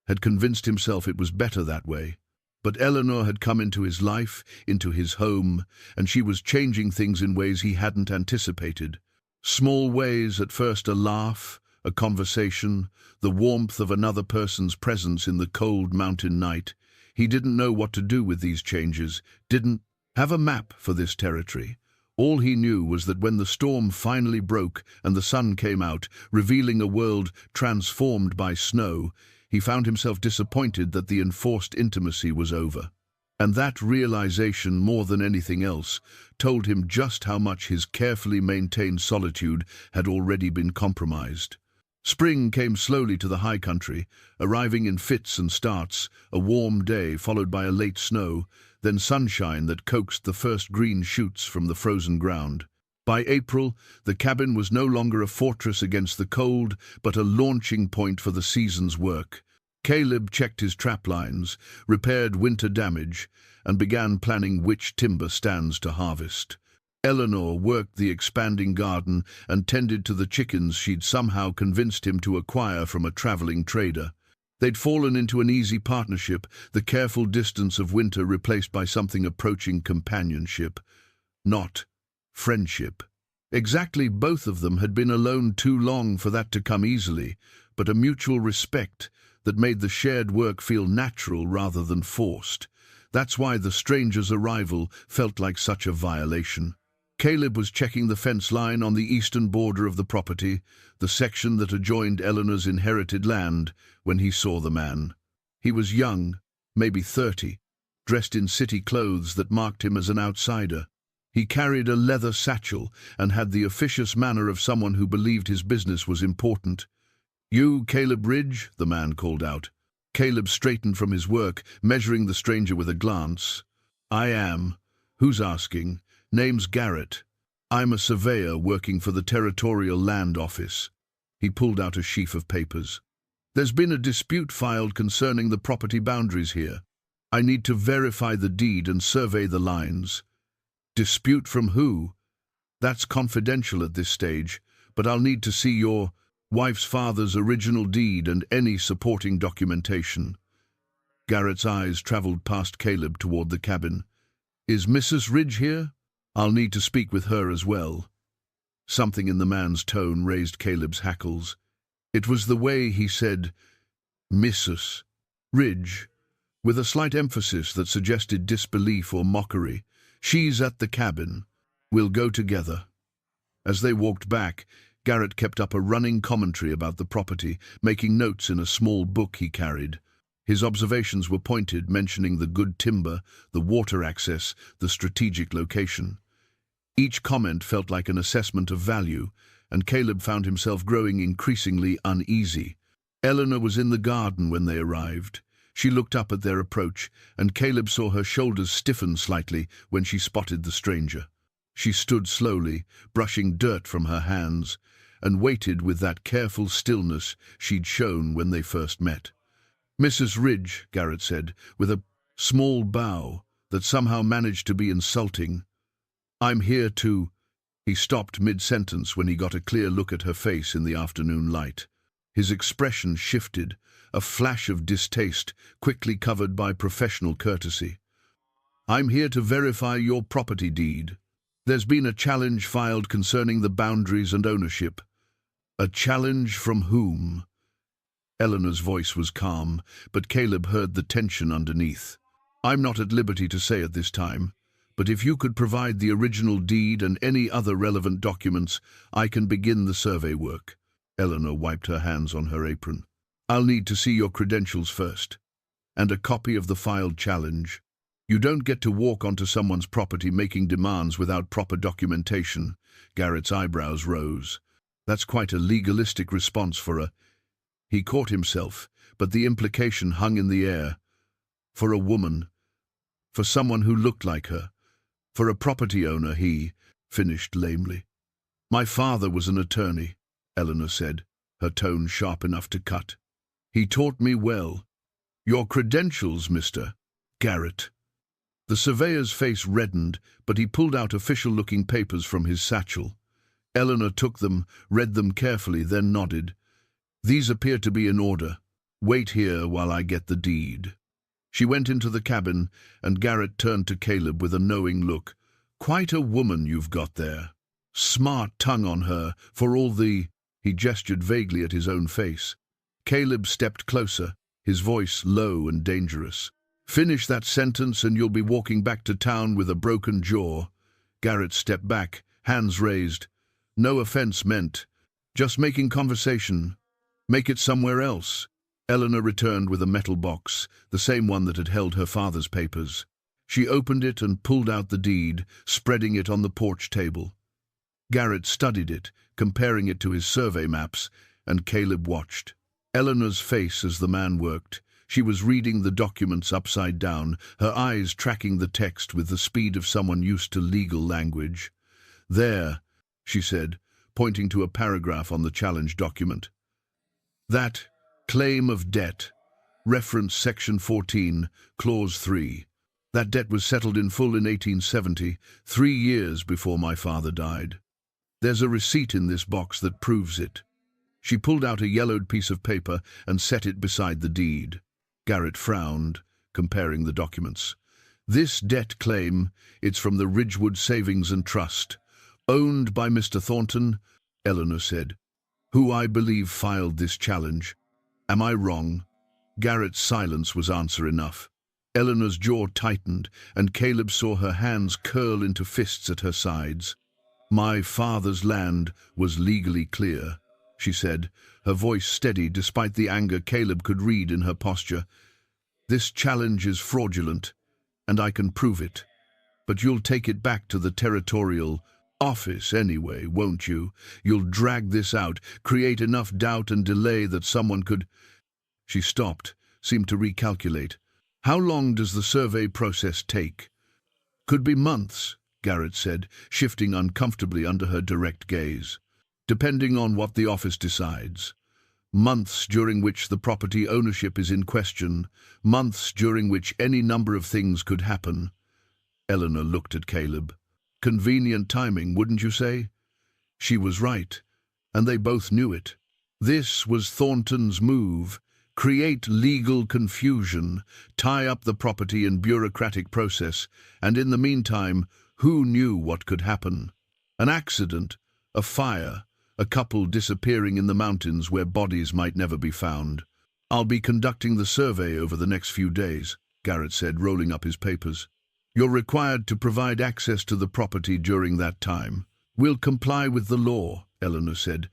had convinced himself it was better that way. But Eleanor had come into his life, into his home, and she was changing things in ways he hadn't anticipated. Small ways, at first a laugh, a conversation, the warmth of another person's presence in the cold mountain night. He didn't know what to do with these changes, didn't have a map for this territory. All he knew was that when the storm finally broke and the sun came out, revealing a world transformed by snow, he found himself disappointed that the enforced intimacy was over. And that realization, more than anything else, told him just how much his carefully maintained solitude had already been compromised. Spring came slowly to the high country, arriving in fits and starts, a warm day followed by a late snow, then sunshine that coaxed the first green shoots from the frozen ground. By April, the cabin was no longer a fortress against the cold, but a launching point for the season's work. Caleb checked his trap lines, repaired winter damage, and began planning which timber stands to harvest. Eleanor worked the expanding garden and tended to the chickens she'd somehow convinced him to acquire from a traveling trader. They'd fallen into an easy partnership, the careful distance of winter replaced by something approaching companionship, not friendship. Exactly, both of them had been alone too long for that to come easily, but a mutual respect that made the shared work feel natural rather than forced. That's why the stranger's arrival felt like such a violation. Caleb was checking the fence line on the eastern border of the property, the section that adjoined Eleanor's inherited land, when he saw the man. He was young, maybe 30, dressed in city clothes that marked him as an outsider. He carried a leather satchel and had the officious manner of someone who believed his business was important. "You, Caleb Ridge?" the man called out. Caleb straightened from his work, measuring the stranger with a glance. "I am. Who's asking?" "Name's Garrett. I'm a surveyor working for the Territorial Land Office." He pulled out a sheaf of papers. "There's been a dispute filed concerning the property boundaries here. I need to verify the deed and survey the lines." "Dispute from who?" "That's confidential at this stage, but I'll need to see your wife's father's original deed and any supporting documentation." Garrett's eyes traveled past Caleb toward the cabin. "Is Mrs. Ridge here? I'll need to speak with her as well." Something in the man's tone raised Caleb's hackles. It was the way he said, "Mrs. Ridge," with a slight emphasis that suggested disbelief or mockery. "She's at the cabin. We'll go together." As they walked back, Garrett kept up a running commentary about the property, making notes in a small book he carried. His observations were pointed, mentioning the good timber, the water access, the strategic location. Each comment felt like an assessment of value, and Caleb found himself growing increasingly uneasy. Eleanor was in the garden when they arrived. She looked up at their approach, and Caleb saw her shoulders stiffen slightly when she spotted the stranger. She stood slowly, brushing dirt from her hands, and waited with that careful stillness she'd shown when they first met. "Mrs. Ridge," Garrett said, with a small bow that somehow managed to be insulting. "I'm here to—" He stopped mid-sentence when he got a clear look at her face in the afternoon light. His expression shifted, a flash of distaste quickly covered by professional courtesy. "I'm here to verify your property deed. There's been a challenge filed concerning the boundaries and ownership." "A challenge from whom?" Eleanor's voice was calm, but Caleb heard the tension underneath. "I'm not at liberty to say at this time, but if you could provide the original deed and any other relevant documents, I can begin the survey work." Eleanor wiped her hands on her apron. "I'll need to see your credentials first, and a copy of the filed challenge. You don't get to walk onto someone's property making demands without proper documentation." Garrett's eyebrows rose. "That's quite a legalistic response for a—" He caught himself, but the implication hung in the air. "For a woman. For someone who looked like her. For a property owner," he finished lamely. "My father was an attorney," Eleanor said, her tone sharp enough to cut. "He taught me well. Your credentials, Mr. Garrett." The surveyor's face reddened, but he pulled out official-looking papers from his satchel. Eleanor took them, read them carefully, then nodded. "These appear to be in order. Wait here while I get the deed." She went into the cabin, and Garrett turned to Caleb with a knowing look. "Quite a woman you've got there. Smart tongue on her, for all the—" He gestured vaguely at his own face. Caleb stepped closer, his voice low and dangerous. "Finish that sentence and you'll be walking back to town with a broken jaw." Garrett stepped back, hands raised. "No offense meant. Just making conversation. Make it somewhere else." Eleanor returned with a metal box, the same one that had held her father's papers. She opened it and pulled out the deed, spreading it on the porch table. Garrett studied it, comparing it to his survey maps, and Caleb watched. Eleanor's face as the man worked. She was reading the documents upside down, her eyes tracking the text with the speed of someone used to legal language. "There," she said, pointing to a paragraph on the challenge document. "That claim of debt, reference section 14, clause 3. That debt was settled in full in 1870, 3 years before my father died. There's a receipt in this box that proves it." She pulled out a yellowed piece of paper and set it beside the deed. Garrett frowned, comparing the documents. "This debt claim, it's from the Ridgewood Savings and Trust, owned by Mr. Thornton," Eleanor said, "who I believe filed this challenge. Am I wrong?" Garrett's silence was answer enough. Eleanor's jaw tightened, and Caleb saw her hands curl into fists at her sides. "My father's land was legally clear," she said, her voice steady despite the anger Caleb could read in her posture. "This challenge is fraudulent, and I can prove it. But you'll take it back to the territorial office anyway, won't you? You'll drag this out, create enough doubt and delay that someone could—" She stopped, seemed to recalculate. "How long does the survey process take?" "Could be months," Garrett said, shifting uncomfortably under her direct gaze. "Depending on what the office decides. Months during which the property ownership is in question, months during which any number of things could happen." Eleanor looked at Caleb. Convenient timing, wouldn't you say? She was right, and they both knew it. This was Thornton's move: create legal confusion, tie up the property in bureaucratic process, and in the meantime, who knew what could happen? An accident, a fire, a couple disappearing in the mountains where bodies might never be found. "I'll be conducting the survey over the next few days," Garrett said, rolling up his papers. "You're required to provide access to the property during that time." "We'll comply with the law," Eleanor said,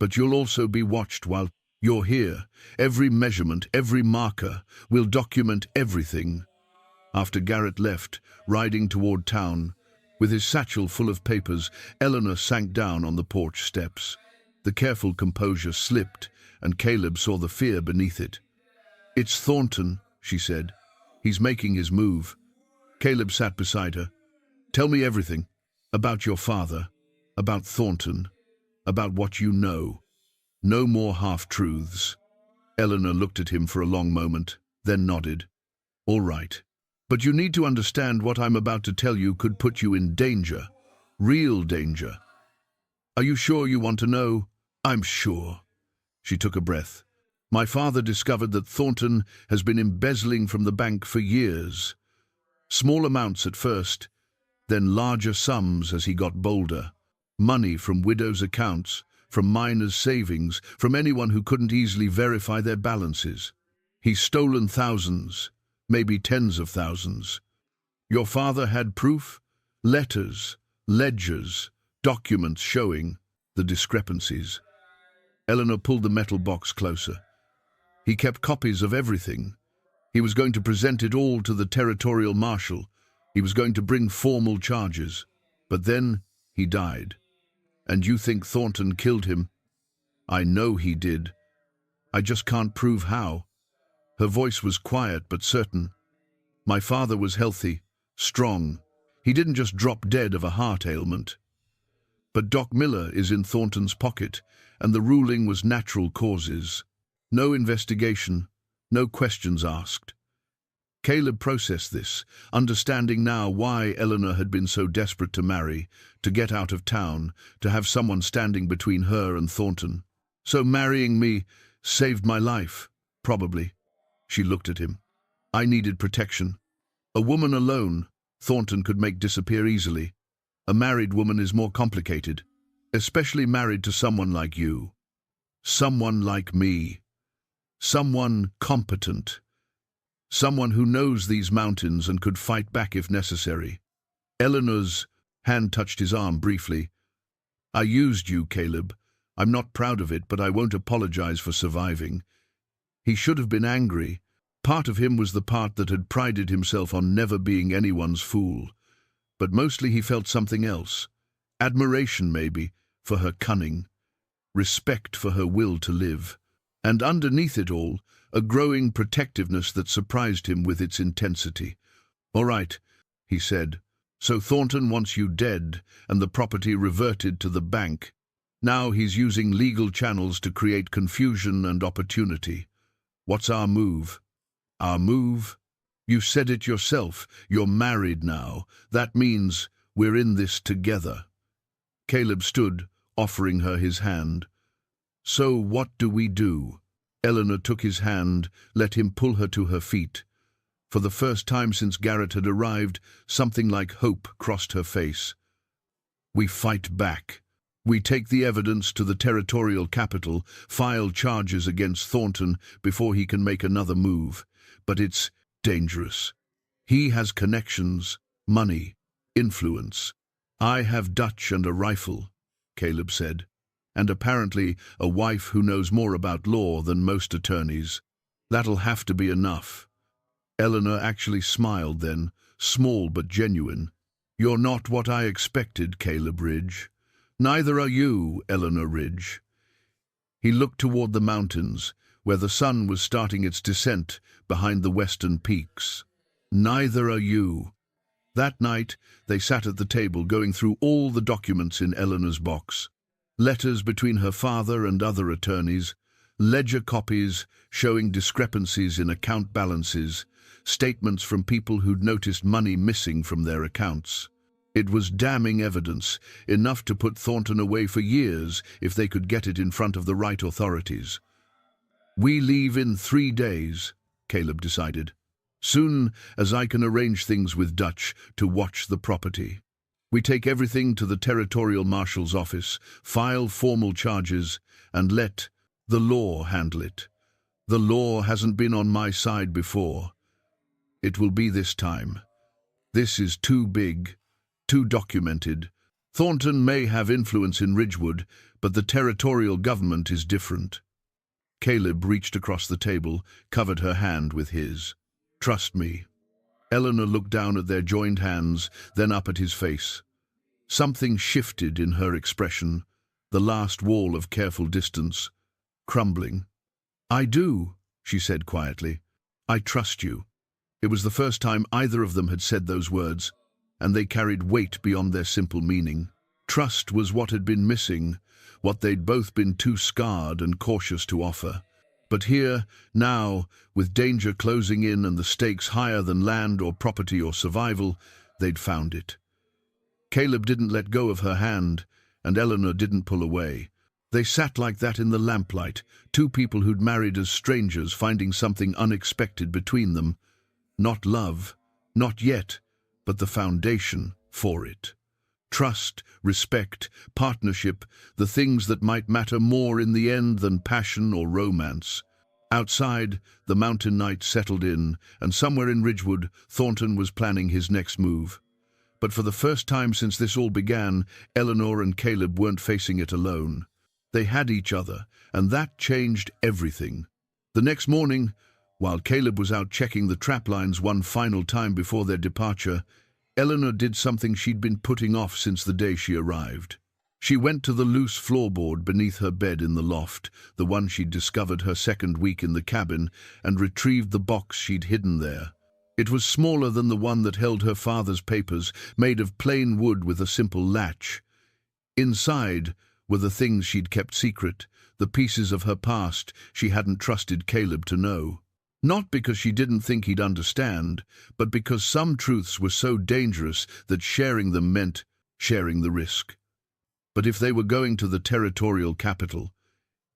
"but you'll also be watched while you're here. Every measurement, every marker. We'll document everything." After Garrett left, riding toward town, with his satchel full of papers, Eleanor sank down on the porch steps. The careful composure slipped, and Caleb saw the fear beneath it. "It's Thornton," she said. "He's making his move." Caleb sat beside her. "Tell me everything. About your father. About Thornton. About what you know. No more half-truths." Eleanor looked at him for a long moment, then nodded. "All right. But you need to understand what I'm about to tell you could put you in danger. Real danger. Are you sure you want to know?" "I'm sure." She took a breath. "My father discovered that Thornton has been embezzling from the bank for years. Small amounts at first, then larger sums as he got bolder. Money from widows' accounts, from miners' savings, from anyone who couldn't easily verify their balances. He's stolen thousands, maybe tens of thousands. Your father had proof? Letters, ledgers, documents showing the discrepancies." Eleanor pulled the metal box closer. "He kept copies of everything. He was going to present it all to the territorial marshal. He was going to bring formal charges. But then he died. And you think Thornton killed him?" "I know he did. I just can't prove how." Her voice was quiet but certain. "My father was healthy, strong. He didn't just drop dead of a heart ailment. But Doc Miller is in Thornton's pocket, and the ruling was natural causes. No investigation, no questions asked." Caleb processed this, understanding now why Eleanor had been so desperate to marry, to get out of town, to have someone standing between her and Thornton. "So marrying me saved my life, probably." She looked at him. "I needed protection. A woman alone, Thornton could make disappear easily. A married woman is more complicated, especially married to someone like you. Someone like me. Someone competent. Someone who knows these mountains and could fight back if necessary." Eleanor's hand touched his arm briefly. "I used you, Caleb. I'm not proud of it, but I won't apologize for surviving." He should have been angry. Part of him was the part that had prided himself on never being anyone's fool. But mostly he felt something else. Admiration, maybe, for her cunning. Respect for her will to live. And underneath it all, a growing protectiveness that surprised him with its intensity. "All right," he said. "So Thornton wants you dead, and the property reverted to the bank. Now he's using legal channels to create confusion and opportunity. What's our move?" "Our move? You said it yourself. You're married now. That means we're in this together." Caleb stood, offering her his hand. "So what do we do?" Eleanor took his hand, let him pull her to her feet. For the first time since Garrett had arrived, something like hope crossed her face. "We fight back. We take the evidence to the territorial capital, file charges against Thornton before he can make another move. But it's dangerous. He has connections, money, influence. I have Dutch and a rifle," Caleb said, "and apparently a wife who knows more about law than most attorneys. That'll have to be enough." Eleanor actually smiled then, small but genuine. You're not what I expected, Caleb Ridge. Neither are you, Eleanor Ridge. He looked toward the mountains, where the sun was starting its descent behind the western peaks. Neither are you. That night, they sat at the table going through all the documents in Eleanor's box. Letters between her father and other attorneys, ledger copies showing discrepancies in account balances, statements from people who'd noticed money missing from their accounts. It was damning evidence, enough to put Thornton away for years if they could get it in front of the right authorities. We leave in 3 days, Caleb decided. Soon as I can arrange things with Dutch to watch the property. We take everything to the Territorial Marshal's office, file formal charges, and let the law handle it. The law hasn't been on my side before. It will be this time. This is too big, too documented. Thornton may have influence in Ridgewood, but the territorial government is different. Caleb reached across the table, covered her hand with his. Trust me. Eleanor looked down at their joined hands, then up at his face. Something shifted in her expression, the last wall of careful distance, crumbling. I do, she said quietly. I trust you. It was the first time either of them had said those words, and they carried weight beyond their simple meaning. Trust was what had been missing, what they'd both been too scarred and cautious to offer. But here, now, with danger closing in and the stakes higher than land or property or survival, they'd found it. Caleb didn't let go of her hand, and Eleanor didn't pull away. They sat like that in the lamplight, two people who'd married as strangers, finding something unexpected between them. Not love, not yet, but the foundation for it. Trust, respect, partnership, the things that might matter more in the end than passion or romance. Outside, the mountain night settled in, and somewhere in Ridgewood, Thornton was planning his next move. But for the first time since this all began, Eleanor and Caleb weren't facing it alone. They had each other, and that changed everything. The next morning, while Caleb was out checking the trap lines one final time before their departure, Eleanor did something she'd been putting off since the day she arrived. She went to the loose floorboard beneath her bed in the loft, the one she'd discovered her second week in the cabin, and retrieved the box she'd hidden there. It was smaller than the one that held her father's papers, made of plain wood with a simple latch. Inside were the things she'd kept secret, the pieces of her past she hadn't trusted Caleb to know. Not because she didn't think he'd understand, but because some truths were so dangerous that sharing them meant sharing the risk. But if they were going to the territorial capital,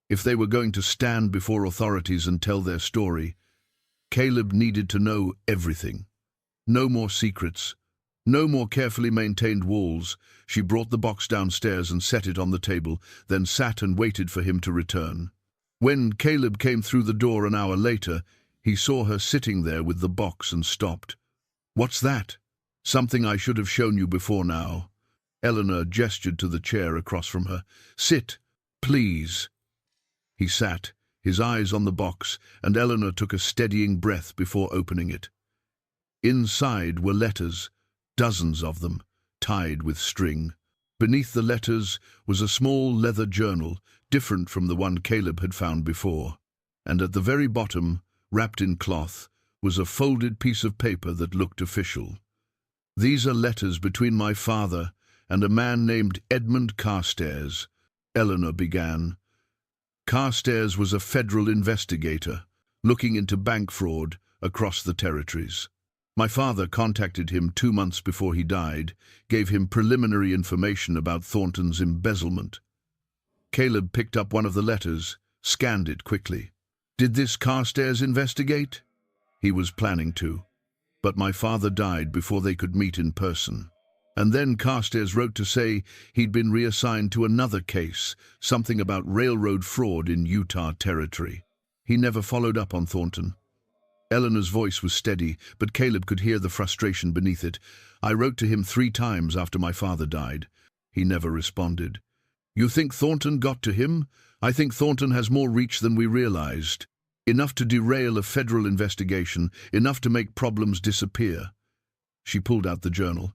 if they were going to stand before authorities and tell their story, Caleb needed to know everything. No more secrets, no more carefully maintained walls. She brought the box downstairs and set it on the table, then sat and waited for him to return. When Caleb came through the door an hour later, he saw her sitting there with the box and stopped. "What's that?" "Something I should have shown you before now." Eleanor gestured to the chair across from her. "Sit, please." He sat, his eyes on the box, and Eleanor took a steadying breath before opening it. Inside were letters, dozens of them, tied with string. Beneath the letters was a small leather journal, different from the one Caleb had found before. And at the very bottom, wrapped in cloth, was a folded piece of paper that looked official. "These are letters between my father and a man named Edmund Carstairs," Eleanor began. Carstairs was a federal investigator, looking into bank fraud across the territories. My father contacted him 2 months before he died, gave him preliminary information about Thornton's embezzlement. Caleb picked up one of the letters, scanned it quickly. "Did this Carstairs investigate?" "He was planning to, but my father died before they could meet in person. And then Carstairs wrote to say he'd been reassigned to another case, something about railroad fraud in Utah territory. He never followed up on Thornton." Eleanor's voice was steady, but Caleb could hear the frustration beneath it. "I wrote to him 3 times after my father died. He never responded." "You think Thornton got to him?" "I think Thornton has more reach than we realized. Enough to derail a federal investigation, enough to make problems disappear." She pulled out the journal.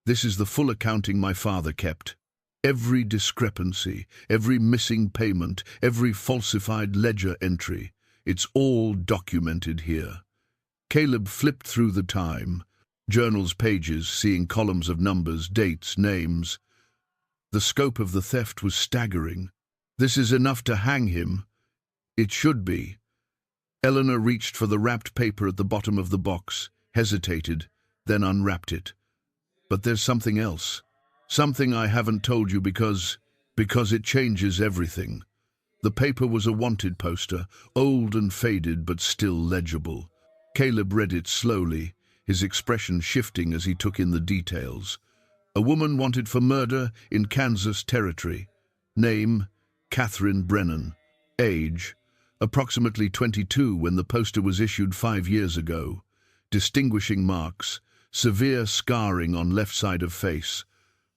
This is the full accounting my father kept. Every discrepancy, every missing payment, every falsified ledger entry. It's all documented here. Caleb flipped through the time, journal's pages, seeing columns of numbers, dates, names. The scope of the theft was staggering. This is enough to hang him. It should be. Eleanor reached for the wrapped paper at the bottom of the box, hesitated, then unwrapped it. But there's something else. Something I haven't told you because it changes everything. The paper was a wanted poster, old and faded but still legible. Caleb read it slowly, his expression shifting as he took in the details. A woman wanted for murder in Kansas Territory. Name, Catherine Brennan. Age, approximately 22 when the poster was issued 5 years ago. Distinguishing marks, severe scarring on left side of face.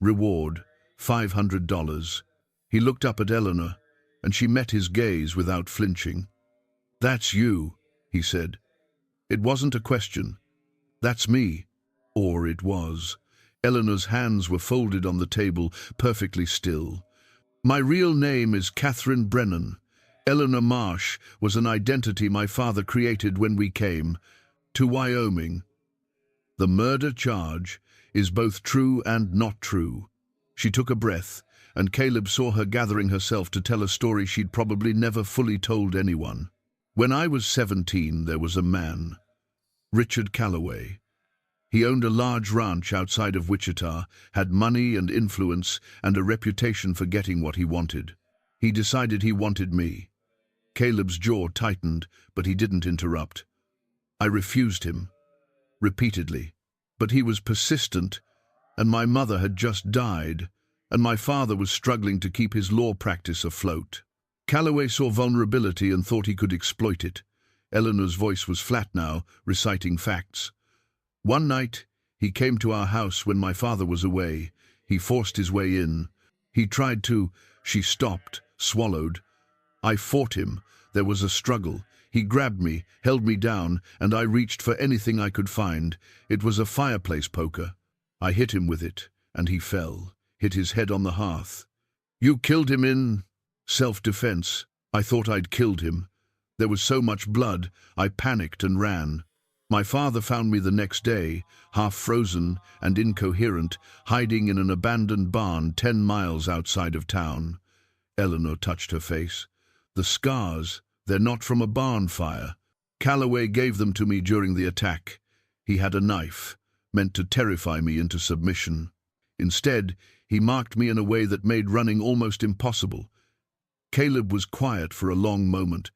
Reward, $500. He looked up at Eleanor, and she met his gaze without flinching. "That's you," he said. It wasn't a question. "That's me." Or it was. Eleanor's hands were folded on the table, perfectly still. "My real name is Catherine Brennan. Eleanor Marsh was an identity my father created when we came to Wyoming. The murder charge is both true and not true." She took a breath, and Caleb saw her gathering herself to tell a story she'd probably never fully told anyone. "When I was 17, there was a man, Richard Calloway. He owned a large ranch outside of Wichita, had money and influence, and a reputation for getting what he wanted. He decided he wanted me." Caleb's jaw tightened, but he didn't interrupt. "I refused him, repeatedly. But he was persistent, and my mother had just died, and my father was struggling to keep his law practice afloat. Calloway saw vulnerability and thought he could exploit it." Eleanor's voice was flat now, reciting facts. "One night, he came to our house when my father was away. He forced his way in. He tried to—" She stopped, swallowed. "I fought him. There was a struggle. He grabbed me, held me down, and I reached for anything I could find. It was a fireplace poker. I hit him with it, and he fell, hit his head on the hearth. You killed him in self-defense. I thought I'd killed him. There was so much blood, I panicked and ran. My father found me the next day, half frozen and incoherent, hiding in an abandoned barn 10 miles outside of town." Eleanor touched her face. "The scars, they're not from a barn fire. Calloway gave them to me during the attack. He had a knife, meant to terrify me into submission. Instead, he marked me in a way that made running almost impossible." Caleb was quiet for a long moment,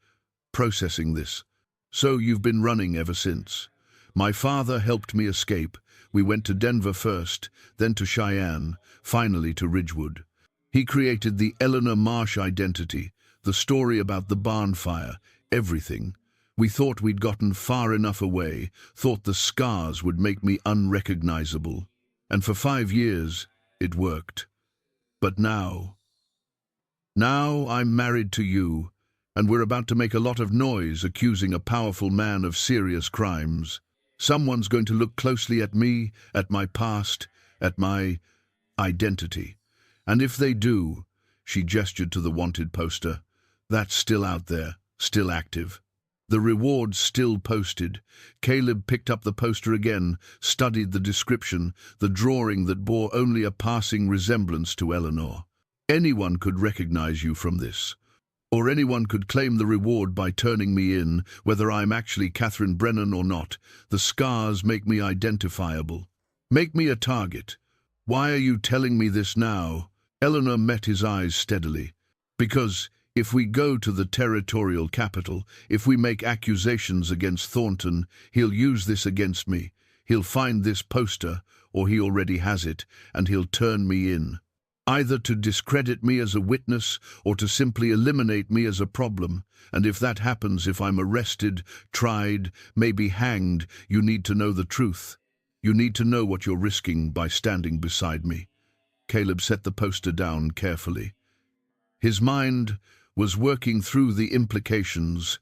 processing this. "So you've been running ever since." "My father helped me escape. We went to Denver first, then to Cheyenne, finally to Ridgewood. He created the Eleanor Marsh identity, the story about the barn fire, everything. We thought we'd gotten far enough away, thought the scars would make me unrecognizable. And for 5 years, it worked. But now I'm married to you, and we're about to make a lot of noise accusing a powerful man of serious crimes. Someone's going to look closely at me, at my past, at my identity. And if they do," she gestured to the wanted poster, "that's still out there, still active. The reward's still posted." Caleb picked up the poster again, studied the description, the drawing that bore only a passing resemblance to Eleanor. "Anyone could recognize you from this. Or anyone could claim the reward by turning me in, whether I'm actually Catherine Brennan or not. The scars make me identifiable. Make me a target. Why are you telling me this now?" Eleanor met his eyes steadily. "Because if we go to the territorial capital, if we make accusations against Thornton, he'll use this against me. He'll find this poster, or he already has it, and he'll turn me in. Either to discredit me as a witness or to simply eliminate me as a problem. And if that happens, if I'm arrested, tried, maybe hanged, you need to know the truth. You need to know what you're risking by standing beside me." Caleb set the poster down carefully. His mind was working through the implications,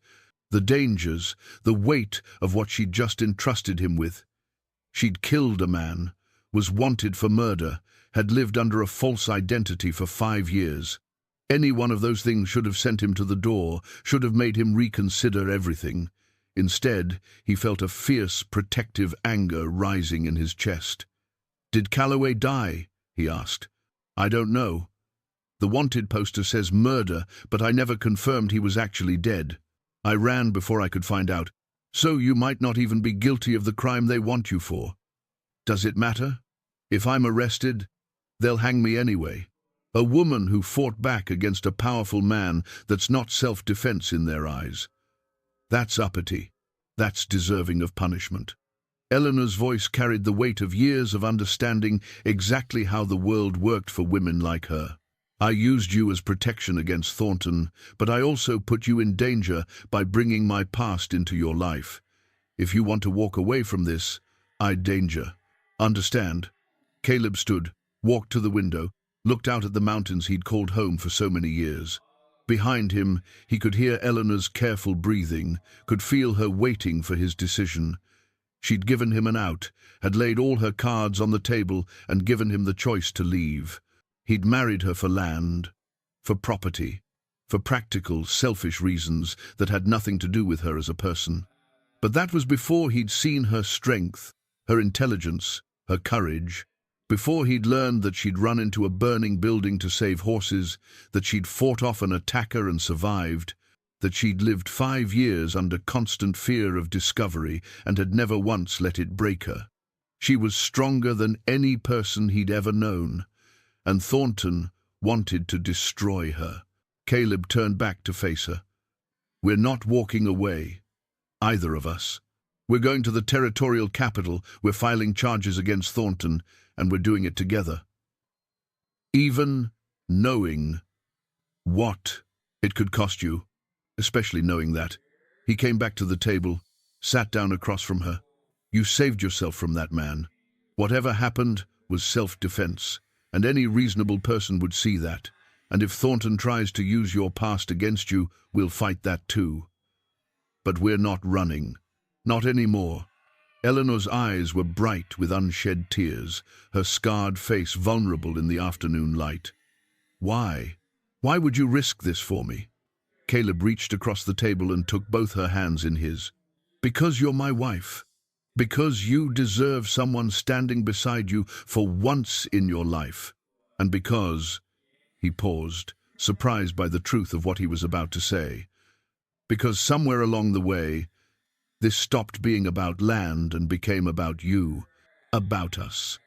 the dangers, the weight of what she'd just entrusted him with. She'd killed a man, was wanted for murder, had lived under a false identity for 5 years. Any one of those things should have sent him to the door, should have made him reconsider everything. Instead, he felt a fierce, protective anger rising in his chest. "Did Calloway die?" he asked. "I don't know. The wanted poster says murder, but I never confirmed he was actually dead. I ran before I could find out. So you might not even be guilty of the crime they want you for. Does it matter? If I'm arrested, they'll hang me anyway. A woman who fought back against a powerful man, that's not self-defense in their eyes. That's uppity. That's deserving of punishment." Eleanor's voice carried the weight of years of understanding exactly how the world worked for women like her. "I used you as protection against Thornton, but I also put you in danger by bringing my past into your life. If you want to walk away from this, I'd danger. Understand?" Caleb stood, walked to the window, looked out at the mountains he'd called home for so many years. Behind him, he could hear Eleanor's careful breathing, could feel her waiting for his decision. She'd given him an out, had laid all her cards on the table and given him the choice to leave. He'd married her for land, for property, for practical, selfish reasons that had nothing to do with her as a person. But that was before he'd seen her strength, her intelligence, her courage, before he'd learned that she'd run into a burning building to save horses, that she'd fought off an attacker and survived, that she'd lived 5 years under constant fear of discovery and had never once let it break her. She was stronger than any person he'd ever known, and Thornton wanted to destroy her. Caleb turned back to face her. "We're not walking away, either of us. We're going to the territorial capital, we're filing charges against Thornton, and we're doing it together. Even knowing what it could cost you, especially knowing that." He came back to the table, sat down across from her. "You saved yourself from that man. Whatever happened was self-defense, and any reasonable person would see that. And if Thornton tries to use your past against you, we'll fight that too. But we're not running. Not anymore." Eleanor's eyes were bright with unshed tears, her scarred face vulnerable in the afternoon light. "Why? Why would you risk this for me?" Caleb reached across the table and took both her hands in his. "Because you're my wife. Because you deserve someone standing beside you for once in your life. And because—" he paused, surprised by the truth of what he was about to say. "Because somewhere along the way, this stopped being about land and became about you, about us."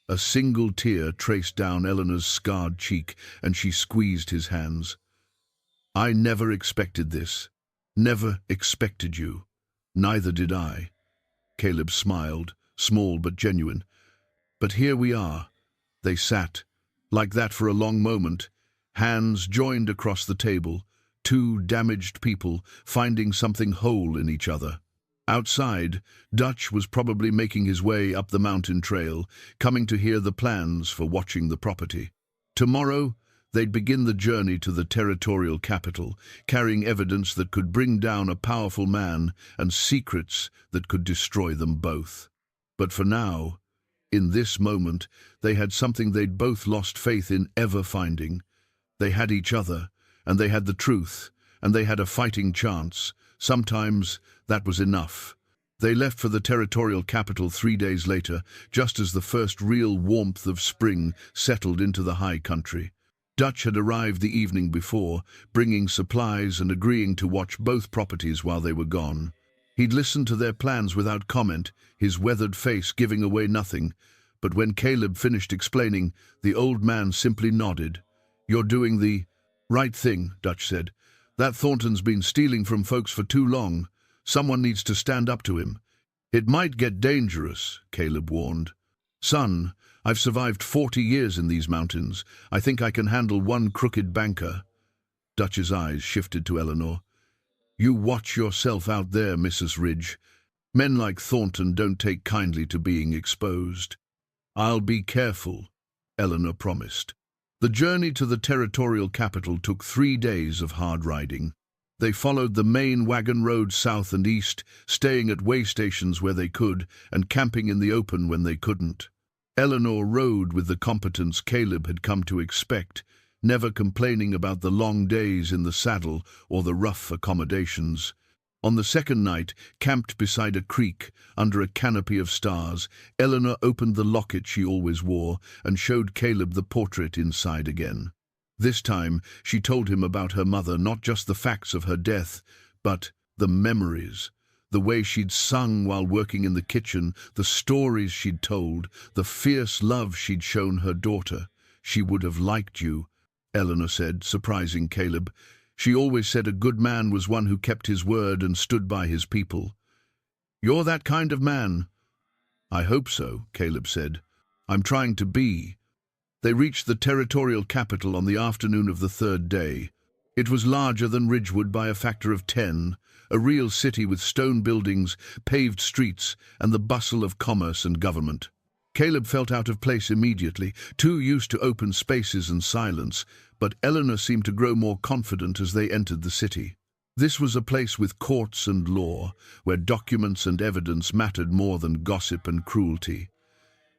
A single tear traced down Eleanor's scarred cheek, and she squeezed his hands. "I never expected this. Never expected you. Neither did I." Caleb smiled, small but genuine. "But here we are." They sat, like that for a long moment, hands joined across the table, two damaged people finding something whole in each other. Outside, Dutch was probably making his way up the mountain trail, coming to hear the plans for watching the property. Tomorrow, they'd begin the journey to the territorial capital, carrying evidence that could bring down a powerful man and secrets that could destroy them both. But for now, in this moment, they had something they'd both lost faith in ever finding. They had each other, and they had the truth, and they had a fighting chance. Sometimes that was enough. They left for the territorial capital 3 days later, just as the first real warmth of spring settled into the high country. Dutch had arrived the evening before, bringing supplies and agreeing to watch both properties while they were gone. He'd listened to their plans without comment, his weathered face giving away nothing. But when Caleb finished explaining, the old man simply nodded. "You're doing the right thing," Dutch said. "That Thornton's been stealing from folks for too long. Someone needs to stand up to him." "It might get dangerous," Caleb warned. "Son, I've survived 40 years in these mountains. I think I can handle one crooked banker." Dutch's eyes shifted to Eleanor. "You watch yourself out there, Mrs. Ridge. Men like Thornton don't take kindly to being exposed." "I'll be careful," Eleanor promised. The journey to the territorial capital took 3 days of hard riding. They followed the main wagon road south and east, staying at way stations where they could and camping in the open when they couldn't. Eleanor rode with the competence Caleb had come to expect, never complaining about the long days in the saddle or the rough accommodations. On the second night, camped beside a creek, under a canopy of stars, Eleanor opened the locket she always wore and showed Caleb the portrait inside again. This time, she told him about her mother, not just the facts of her death, but the memories. The way she'd sung while working in the kitchen, the stories she'd told, the fierce love she'd shown her daughter. "She would have liked you," Eleanor said, surprising Caleb. "She always said a good man was one who kept his word and stood by his people." "You're that kind of man." "I hope so," Caleb said. "I'm trying to be." They reached the territorial capital on the afternoon of the third day. It was larger than Ridgewood by a factor of 10, a real city with stone buildings, paved streets, and the bustle of commerce and government. Caleb felt out of place immediately, too used to open spaces and silence, but Eleanor seemed to grow more confident as they entered the city. This was a place with courts and law, where documents and evidence mattered more than gossip and cruelty.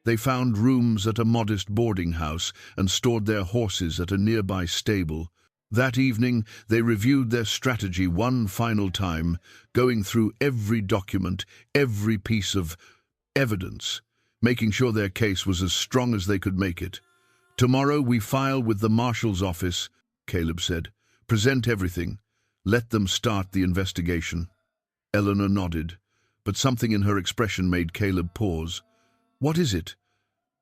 They found rooms at a modest boarding house and stored their horses at a nearby stable. That evening, they reviewed their strategy one final time, going through every document, every piece of evidence, making sure their case was as strong as they could make it. "Tomorrow we file with the marshal's office," Caleb said. "Present everything. Let them start the investigation." Eleanor nodded, but something in her expression made Caleb pause. "What is it?"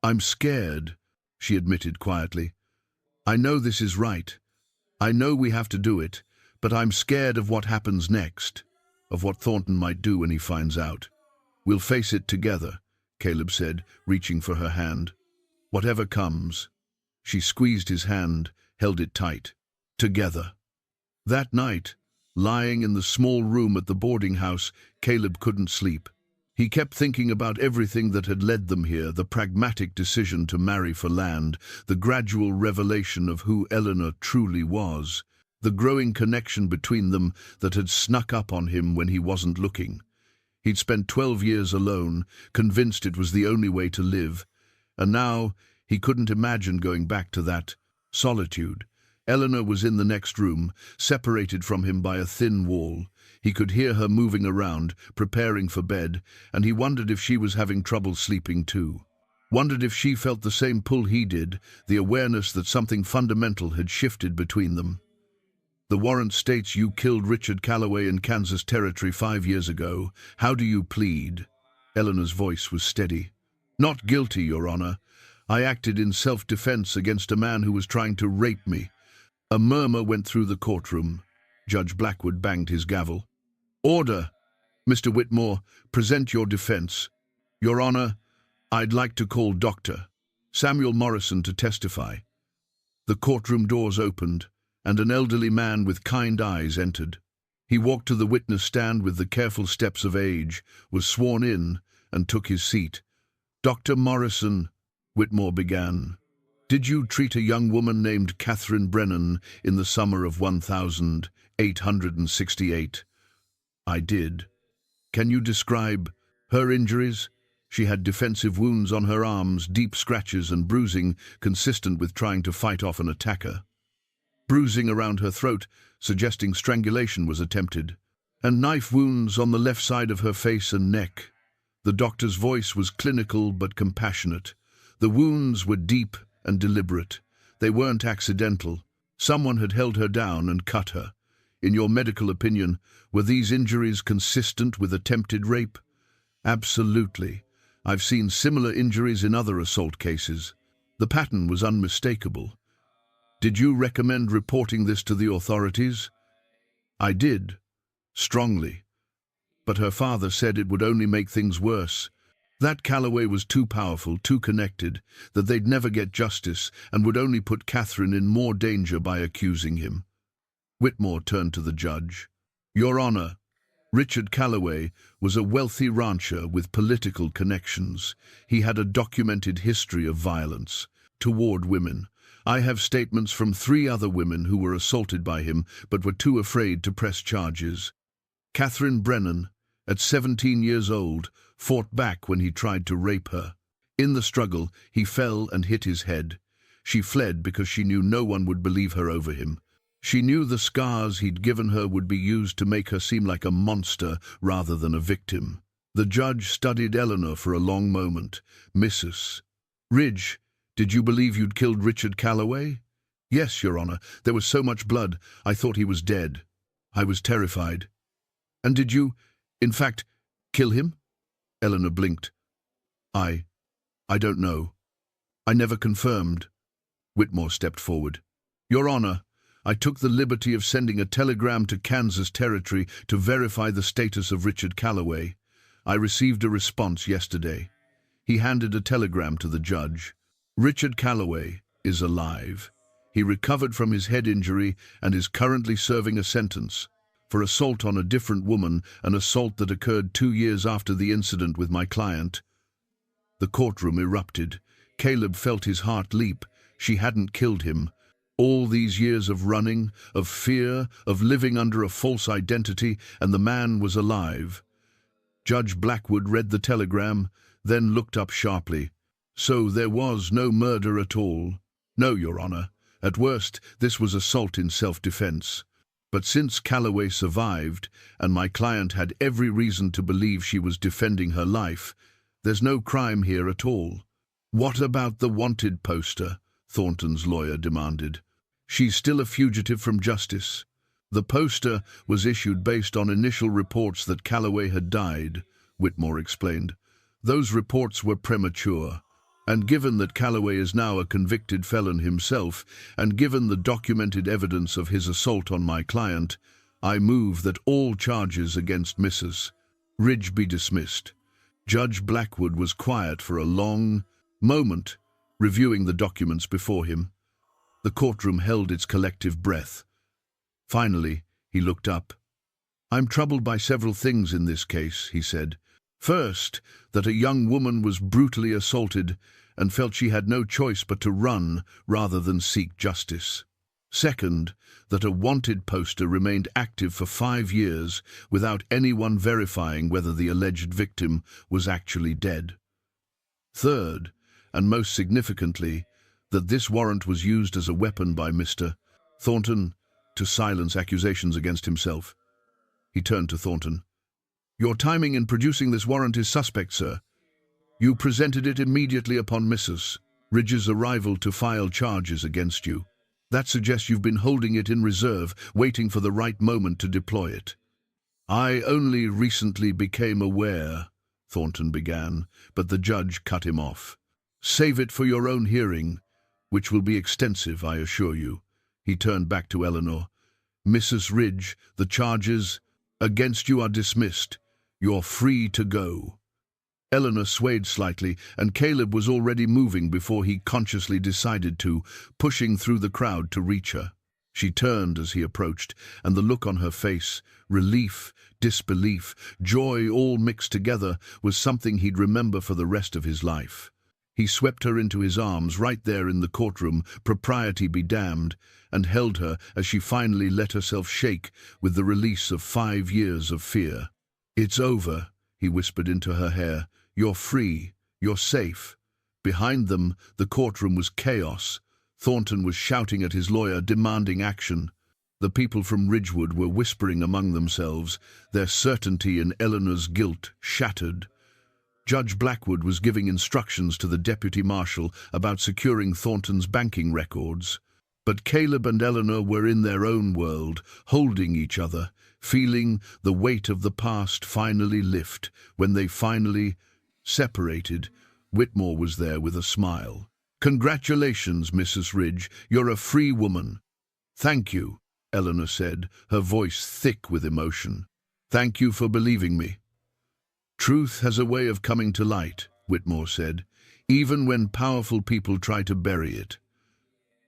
"I'm scared," she admitted quietly. "I know this is right. I know we have to do it, but I'm scared of what happens next, of what Thornton might do when he finds out." "We'll face it together," Caleb said, reaching for her hand. "Whatever comes." She squeezed his hand, held it tight. "Together." That night, lying in the small room at the boarding house, Caleb couldn't sleep. He kept thinking about everything that had led them here, the pragmatic decision to marry for land, the gradual revelation of who Eleanor truly was, the growing connection between them that had snuck up on him when he wasn't looking. He'd spent 12 years alone, convinced it was the only way to live, and now he couldn't imagine going back to that solitude. Eleanor was in the next room, separated from him by a thin wall. He could hear her moving around, preparing for bed, and he wondered if she was having trouble sleeping too. Wondered if she felt the same pull he did, the awareness that something fundamental had shifted between them. "The warrant states you killed Richard Calloway in Kansas Territory 5 years ago. How do you plead?" Eleanor's voice was steady. "Not guilty, Your Honor. I acted in self-defense against a man who was trying to rape me." A murmur went through the courtroom. Judge Blackwood banged his gavel. "Order! Mr. Whitmore, present your defense." "Your Honor, I'd like to call Dr. Samuel Morrison to testify." The courtroom doors opened, and an elderly man with kind eyes entered. He walked to the witness stand with the careful steps of age, was sworn in, and took his seat. "Dr. Morrison," Whitmore began, "did you treat a young woman named Catherine Brennan in the summer of 1868? "I did." "Can you describe her injuries?" "She had defensive wounds on her arms, deep scratches and bruising consistent with trying to fight off an attacker. Bruising around her throat, suggesting strangulation was attempted. And knife wounds on the left side of her face and neck." The doctor's voice was clinical but compassionate. "The wounds were deep and deliberate. They weren't accidental. Someone had held her down and cut her. In your medical opinion, were these injuries consistent with attempted rape?" "Absolutely. I've seen similar injuries in other assault cases. The pattern was unmistakable." "Did you recommend reporting this to the authorities?" "I did. Strongly. But her father said it would only make things worse. That Calloway was too powerful, too connected, that they'd never get justice and would only put Catherine in more danger by accusing him." Whitmore turned to the judge. "Your Honor, Richard Calloway was a wealthy rancher with political connections. He had a documented history of violence toward women. I have statements from 3 other women who were assaulted by him but were too afraid to press charges. Catherine Brennan, at 17 years old, fought back when he tried to rape her. In the struggle, he fell and hit his head. She fled because she knew no one would believe her over him. She knew the scars he'd given her would be used to make her seem like a monster rather than a victim. The judge studied Eleanor for a long moment. "Mrs. Ridge, did you believe you'd killed Richard Calloway?" "Yes, Your Honor. There was so much blood, I thought he was dead. I was terrified." "And did you, in fact, kill him?" Eleanor blinked. I don't know. I never confirmed." Whitmore stepped forward. "Your Honor, I took the liberty of sending a telegram to Kansas Territory to verify the status of Richard Calloway. I received a response yesterday." He handed a telegram to the judge. "Richard Calloway is alive. He recovered from his head injury and is currently serving a sentence for assault on a different woman, an assault that occurred 2 years after the incident with my client." The courtroom erupted. Caleb felt his heart leap. She hadn't killed him. All these years of running, of fear, of living under a false identity, and the man was alive. Judge Blackwood read the telegram, then looked up sharply. "So there was no murder at all?" "No, Your Honor. At worst, this was assault in self-defense. But since Calloway survived, and my client had every reason to believe she was defending her life, there's no crime here at all." "What about the wanted poster?" Thornton's lawyer demanded. "She's still a fugitive from justice. The poster was issued based on initial reports that Calloway had died," Whitmore explained. "Those reports were premature. And given that Calloway is now a convicted felon himself, and given the documented evidence of his assault on my client, I move that all charges against Mrs. Ridge be dismissed." Judge Blackwood was quiet for a long moment, reviewing the documents before him. The courtroom held its collective breath. Finally, he looked up. "I'm troubled by several things in this case," he said. "First, that a young woman was brutally assaulted and felt she had no choice but to run rather than seek justice. Second, that a wanted poster remained active for 5 years without anyone verifying whether the alleged victim was actually dead. Third, and most significantly, that this warrant was used as a weapon by Mr. Thornton to silence accusations against himself." He turned to Thornton. "Your timing in producing this warrant is suspect, sir. You presented it immediately upon Mrs. Ridge's arrival to file charges against you. That suggests you've been holding it in reserve, waiting for the right moment to deploy it." "I only recently became aware," Thornton began, but the judge cut him off. "Save it for your own hearing, which will be extensive, I assure you." He turned back to Eleanor. "Mrs. Ridge, the charges against you are dismissed. You're free to go." Eleanor swayed slightly, and Caleb was already moving before he consciously decided to, pushing through the crowd to reach her. She turned as he approached, and the look on her face, relief, disbelief, joy all mixed together, was something he'd remember for the rest of his life. He swept her into his arms right there in the courtroom, propriety be damned, and held her as she finally let herself shake with the release of 5 years of fear. "It's over," he whispered into her hair. "You're free. You're safe." Behind them, the courtroom was chaos. Thornton was shouting at his lawyer, demanding action. The people from Ridgewood were whispering among themselves, their certainty in Eleanor's guilt shattered. Judge Blackwood was giving instructions to the deputy marshal about securing Thornton's banking records. But Caleb and Eleanor were in their own world, holding each other, feeling the weight of the past finally lift. When they finally separated, Whitmore was there with a smile. "Congratulations, Mrs. Ridge. You're a free woman." "Thank you," Eleanor said, her voice thick with emotion. "Thank you for believing me." "Truth has a way of coming to light," Whitmore said, "even when powerful people try to bury it."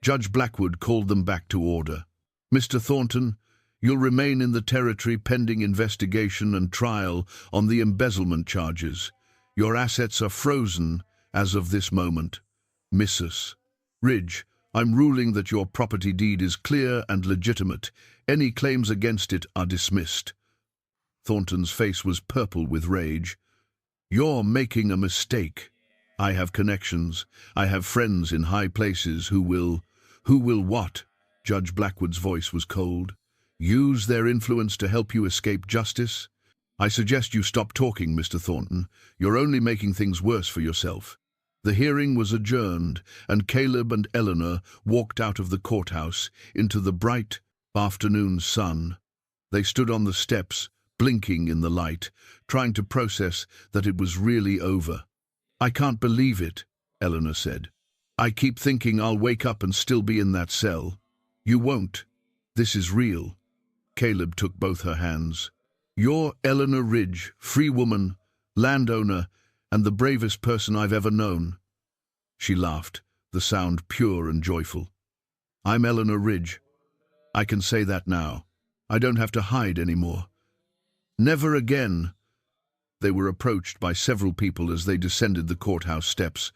Judge Blackwood called them back to order. "Mr. Thornton, you'll remain in the territory pending investigation and trial on the embezzlement charges. Your assets are frozen as of this moment. Mrs. Ridge, I'm ruling that your property deed is clear and legitimate. Any claims against it are dismissed." Thornton's face was purple with rage. "You're making a mistake." I have connections. I have friends in high places who will what? Judge Blackwood's voice was cold. Use their influence to help you escape justice? I suggest you stop talking, Mr. Thornton. You're only making things worse for yourself. The hearing was adjourned, and Caleb and Eleanor walked out of the courthouse into the bright afternoon sun. They stood on the steps, blinking in the light, trying to process that it was really over. I can't believe it, Eleanor said. I keep thinking I'll wake up and still be in that cell. You won't. This is real. Caleb took both her hands. You're Eleanor Ridge, free woman, landowner, and the bravest person I've ever known. She laughed, the sound pure and joyful. I'm Eleanor Ridge. I can say that now. I don't have to hide anymore. Never again. They were approached by several people as they descended the courthouse steps.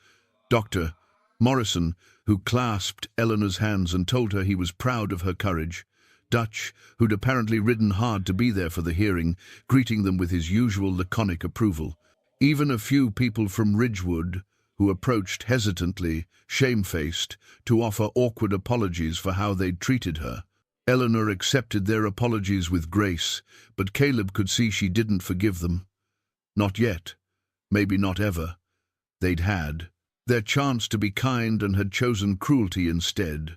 Dr. Morrison, who clasped Eleanor's hands and told her he was proud of her courage. Dutch, who'd apparently ridden hard to be there for the hearing, greeting them with his usual laconic approval. Even a few people from Ridgewood, who approached hesitantly, shamefaced, to offer awkward apologies for how they'd treated her. Eleanor accepted their apologies with grace, but Caleb could see she didn't forgive them. Not yet. Maybe not ever. They'd had their chance to be kind and had chosen cruelty instead.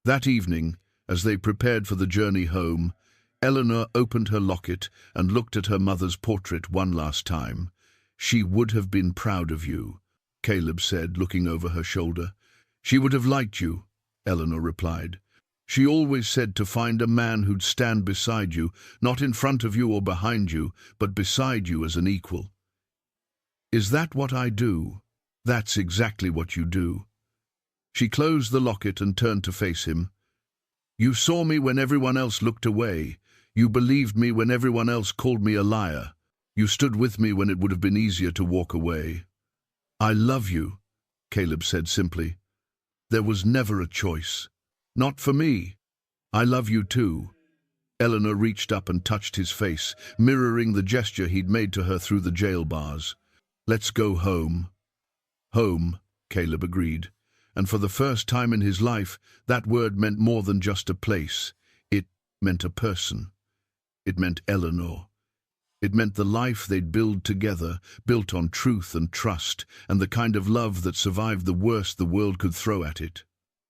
That evening, as they prepared for the journey home, Eleanor opened her locket and looked at her mother's portrait one last time. She would have been proud of you, Caleb said, looking over her shoulder. She would have liked you, Eleanor replied. She always said to find a man who'd stand beside you, not in front of you or behind you, but beside you as an equal. Is that what I do? That's exactly what you do. She closed the locket and turned to face him. You saw me when everyone else looked away. You believed me when everyone else called me a liar. You stood with me when it would have been easier to walk away. I love you, Caleb said simply. There was never a choice. Not for me. I love you too. Eleanor reached up and touched his face, mirroring the gesture he'd made to her through the jail bars. Let's go home. Home, Caleb agreed. And for the first time in his life, that word meant more than just a place. It meant a person. It meant Eleanor. It meant the life they'd build together, built on truth and trust, and the kind of love that survived the worst the world could throw at it.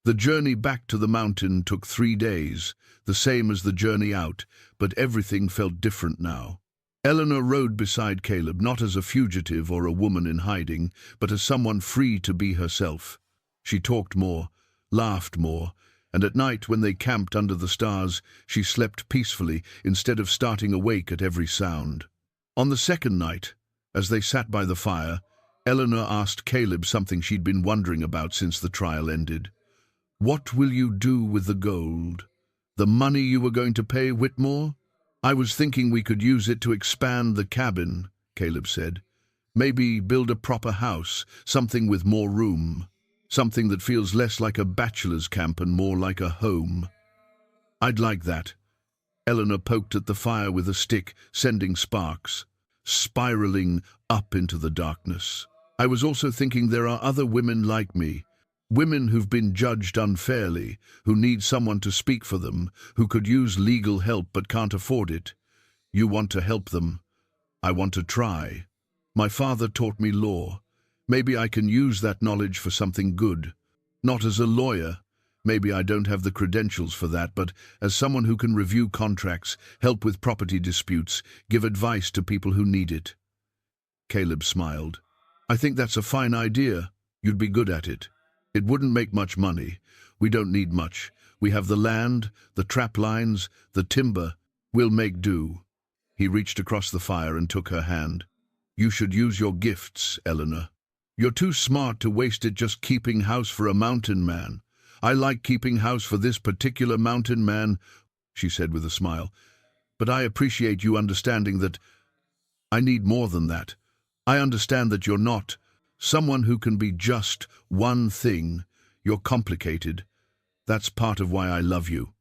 The journey back to the mountain took 3 days, the same as the journey out, but everything felt different now. Eleanor rode beside Caleb, not as a fugitive or a woman in hiding, but as someone free to be herself. She talked more, laughed more, and at night when they camped under the stars, she slept peacefully instead of starting awake at every sound. On the second night, as they sat by the fire, Eleanor asked Caleb something she'd been wondering about since the trial ended. What will you do with the gold? The money you were going to pay Whitmore? I was thinking we could use it to expand the cabin, Caleb said. Maybe build a proper house, something with more room. Something that feels less like a bachelor's camp and more like a home. I'd like that. Eleanor poked at the fire with a stick, sending sparks, spiraling up into the darkness. I was also thinking there are other women like me, women who've been judged unfairly, who need someone to speak for them, who could use legal help but can't afford it. You want to help them. I want to try. My father taught me law. Maybe I can use that knowledge for something good. Not as a lawyer. Maybe I don't have the credentials for that, but as someone who can review contracts, help with property disputes, give advice to people who need it. Caleb smiled. I think that's a fine idea. You'd be good at it. It wouldn't make much money. We don't need much. We have the land, the trap lines, the timber. We'll make do. He reached across the fire and took her hand. You should use your gifts, Eleanor. You're too smart to waste it just keeping house for a mountain man. I like keeping house for this particular mountain man, she said with a smile. But I appreciate you understanding that I need more than that. I understand that you're not someone who can be just one thing. You're complicated. That's part of why I love you.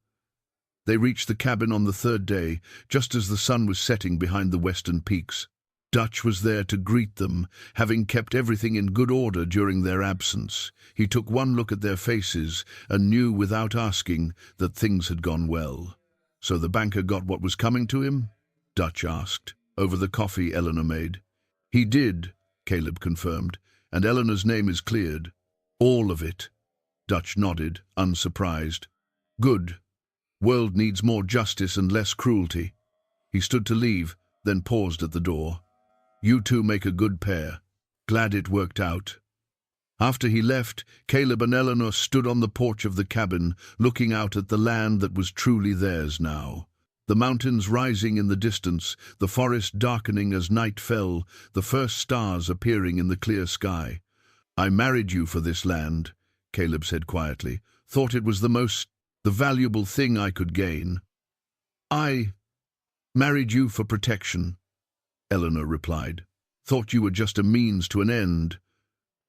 They reached the cabin on the third day, just as the sun was setting behind the western peaks. Dutch was there to greet them, having kept everything in good order during their absence. He took one look at their faces and knew without asking that things had gone well. "So the banker got what was coming to him?" Dutch asked, over the coffee Eleanor made. "He did," Caleb confirmed, "and Eleanor's name is cleared." "All of it?" Dutch nodded, unsurprised. "Good. World needs more justice and less cruelty." He stood to leave, then paused at the door. "You two make a good pair. Glad it worked out." After he left, Caleb and Eleanor stood on the porch of the cabin, looking out at the land that was truly theirs now. The mountains rising in the distance, the forest darkening as night fell, the first stars appearing in the clear sky. "I married you for this land," Caleb said quietly. "Thought it was the valuable thing I could gain." "I married you for protection," Eleanor replied. "Thought you were just a means to an end."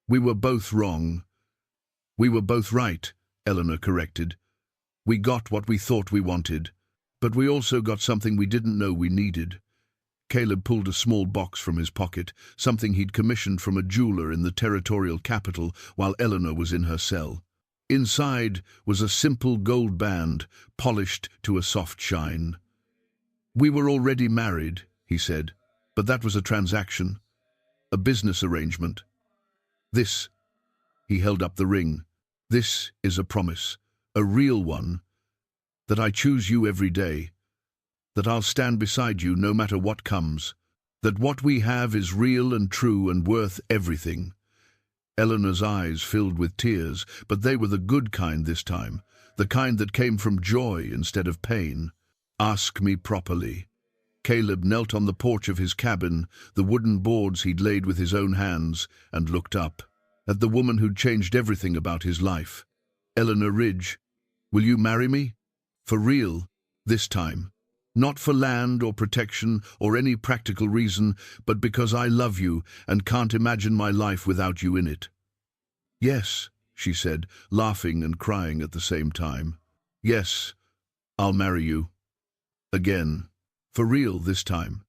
"We were both wrong." "We were both right," Eleanor corrected. "We got what we thought we wanted, but we also got something we didn't know we needed." Caleb pulled a small box from his pocket, something he'd commissioned from a jeweler in the territorial capital while Eleanor was in her cell. Inside was a simple gold band, polished to a soft shine. "We were already married," he said, "but that was a transaction, a business arrangement. This," he held up the ring, "this is a promise, a real one, that I choose you every day, that I'll stand beside you no matter what comes, that what we have is real and true and worth everything." Eleanor's eyes filled with tears, but they were the good kind this time, the kind that came from joy instead of pain. "Ask me properly." Caleb knelt on the porch of his cabin, the wooden boards he'd laid with his own hands, and looked up at the woman who'd changed everything about his life. "Eleanor Ridge, will you marry me? For real, this time. Not for land or protection or any practical reason, but because I love you and can't imagine my life without you in it." "Yes," she said, laughing and crying at the same time. "Yes, I'll marry you. Again. For real this time."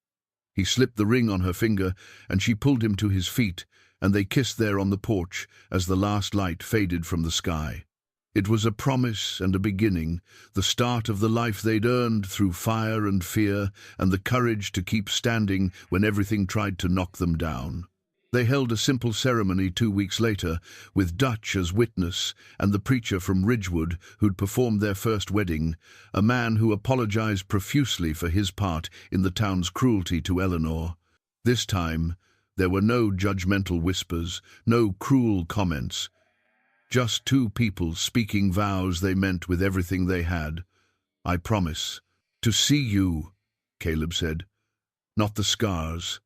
He slipped the ring on her finger, and she pulled him to his feet, and they kissed there on the porch as the last light faded from the sky. It was a promise and a beginning, the start of the life they'd earned through fire and fear, and the courage to keep standing when everything tried to knock them down. They held a simple ceremony 2 weeks later, with Dutch as witness and the preacher from Ridgewood who'd performed their first wedding, a man who apologized profusely for his part in the town's cruelty to Eleanor. This time, there were no judgmental whispers, no cruel comments. Just two people speaking vows they meant with everything they had. "I promise to see you," Caleb said. "Not the scars.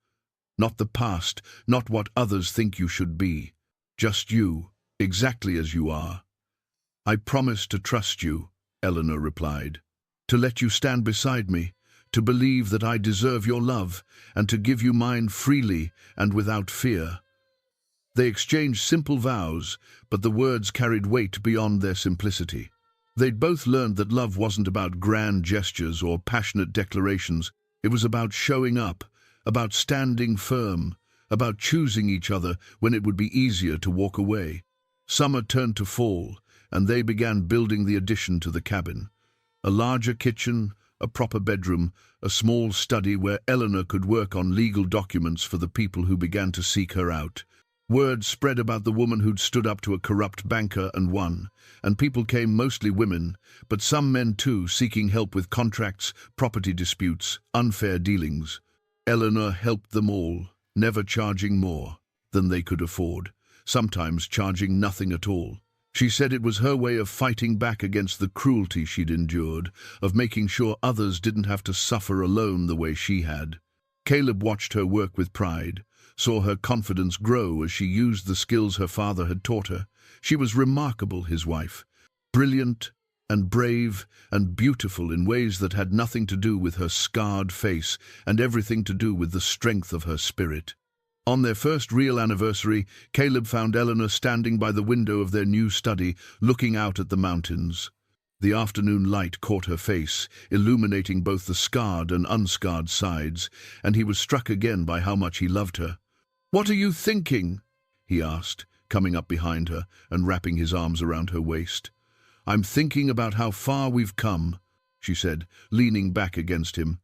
Not the past, not what others think you should be. Just you, exactly as you are." "I promise to trust you," Eleanor replied. "To let you stand beside me, to believe that I deserve your love, and to give you mine freely and without fear." They exchanged simple vows, but the words carried weight beyond their simplicity. They'd both learned that love wasn't about grand gestures or passionate declarations. It was about showing up, about standing firm, about choosing each other when it would be easier to walk away. Summer turned to fall, and they began building the addition to the cabin. A larger kitchen, a proper bedroom, a small study where Eleanor could work on legal documents for the people who began to seek her out. Word spread about the woman who'd stood up to a corrupt banker and won, and people came, mostly women, but some men too, seeking help with contracts, property disputes, unfair dealings. Eleanor helped them all, never charging more than they could afford, sometimes charging nothing at all. She said it was her way of fighting back against the cruelty she'd endured, of making sure others didn't have to suffer alone the way she had. Caleb watched her work with pride, saw her confidence grow as she used the skills her father had taught her. She was remarkable, his wife, brilliant and brave and beautiful in ways that had nothing to do with her scarred face and everything to do with the strength of her spirit. On their first real anniversary, Caleb found Eleanor standing by the window of their new study, looking out at the mountains. The afternoon light caught her face, illuminating both the scarred and unscarred sides, and he was struck again by how much he loved her. "What are you thinking?" he asked, coming up behind her and wrapping his arms around her waist. "I'm thinking about how far we've come," she said, leaning back against him.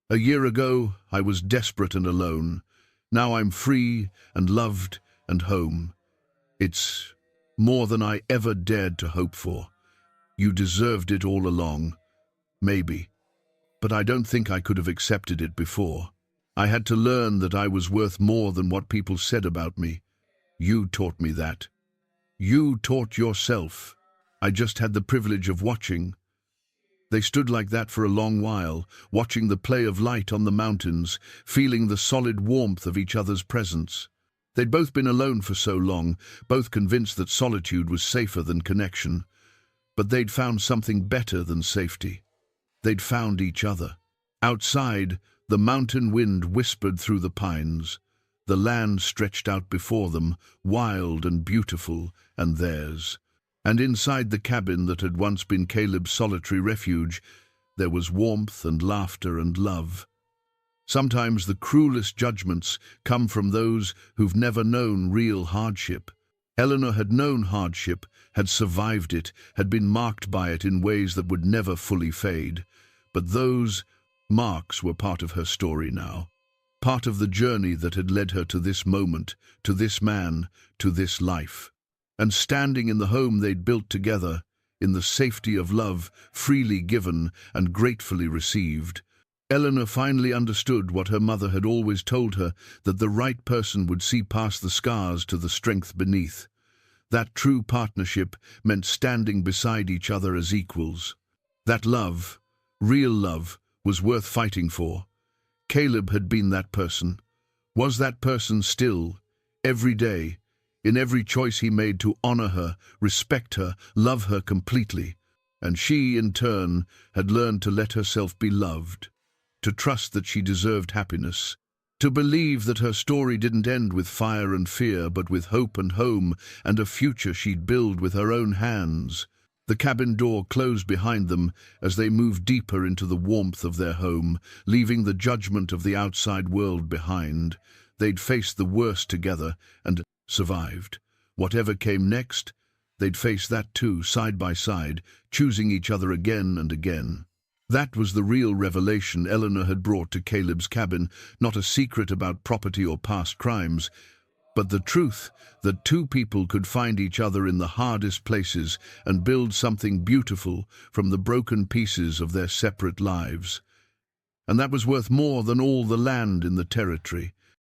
"A year ago, I was desperate and alone. Now I'm free and loved and home. It's more than I ever dared to hope for. You deserved it all along. Maybe. But I don't think I could have accepted it before. I had to learn that I was worth more than what people said about me. You taught me that. You taught yourself. I just had the privilege of watching." They stood like that for a long while, watching the play of light on the mountains, feeling the solid warmth of each other's presence. They'd both been alone for so long, both convinced that solitude was safer than connection. But they'd found something better than safety. They'd found each other. Outside, the mountain wind whispered through the pines. The land stretched out before them, wild and beautiful, and theirs. And inside the cabin that had once been Caleb's solitary refuge, there was warmth and laughter and love. Sometimes the cruelest judgments come from those who've never known real hardship. Eleanor had known hardship, had survived it, had been marked by it in ways that would never fully fade. But those marks were part of her story now, part of the journey that had led her to this moment, to this man, to this life. And standing in the home they'd built together, in the safety of love, freely given and gratefully received, Eleanor finally understood what her mother had always told her, that the right person would see past the scars to the strength beneath. That true partnership meant standing beside each other as equals. That love, real love, was worth fighting for. Caleb had been that person. Was that person still, every day, in every choice he made to honor her, respect her, love her completely. And she, in turn, had learned to let herself be loved, to trust that she deserved happiness, to believe that her story didn't end with fire and fear, but with hope and home, and a future she'd build with her own hands. The cabin door closed behind them as they moved deeper into the warmth of their home, leaving the judgment of the outside world behind. They'd faced the worst together and survived. Whatever came next, they'd face that too, side by side, choosing each other again and again. That was the real revelation Eleanor had brought to Caleb's cabin, not a secret about property or past crimes, but the truth that two people could find each other in the hardest places and build something beautiful from the broken pieces of their separate lives. And that was worth more than all the land in the territory.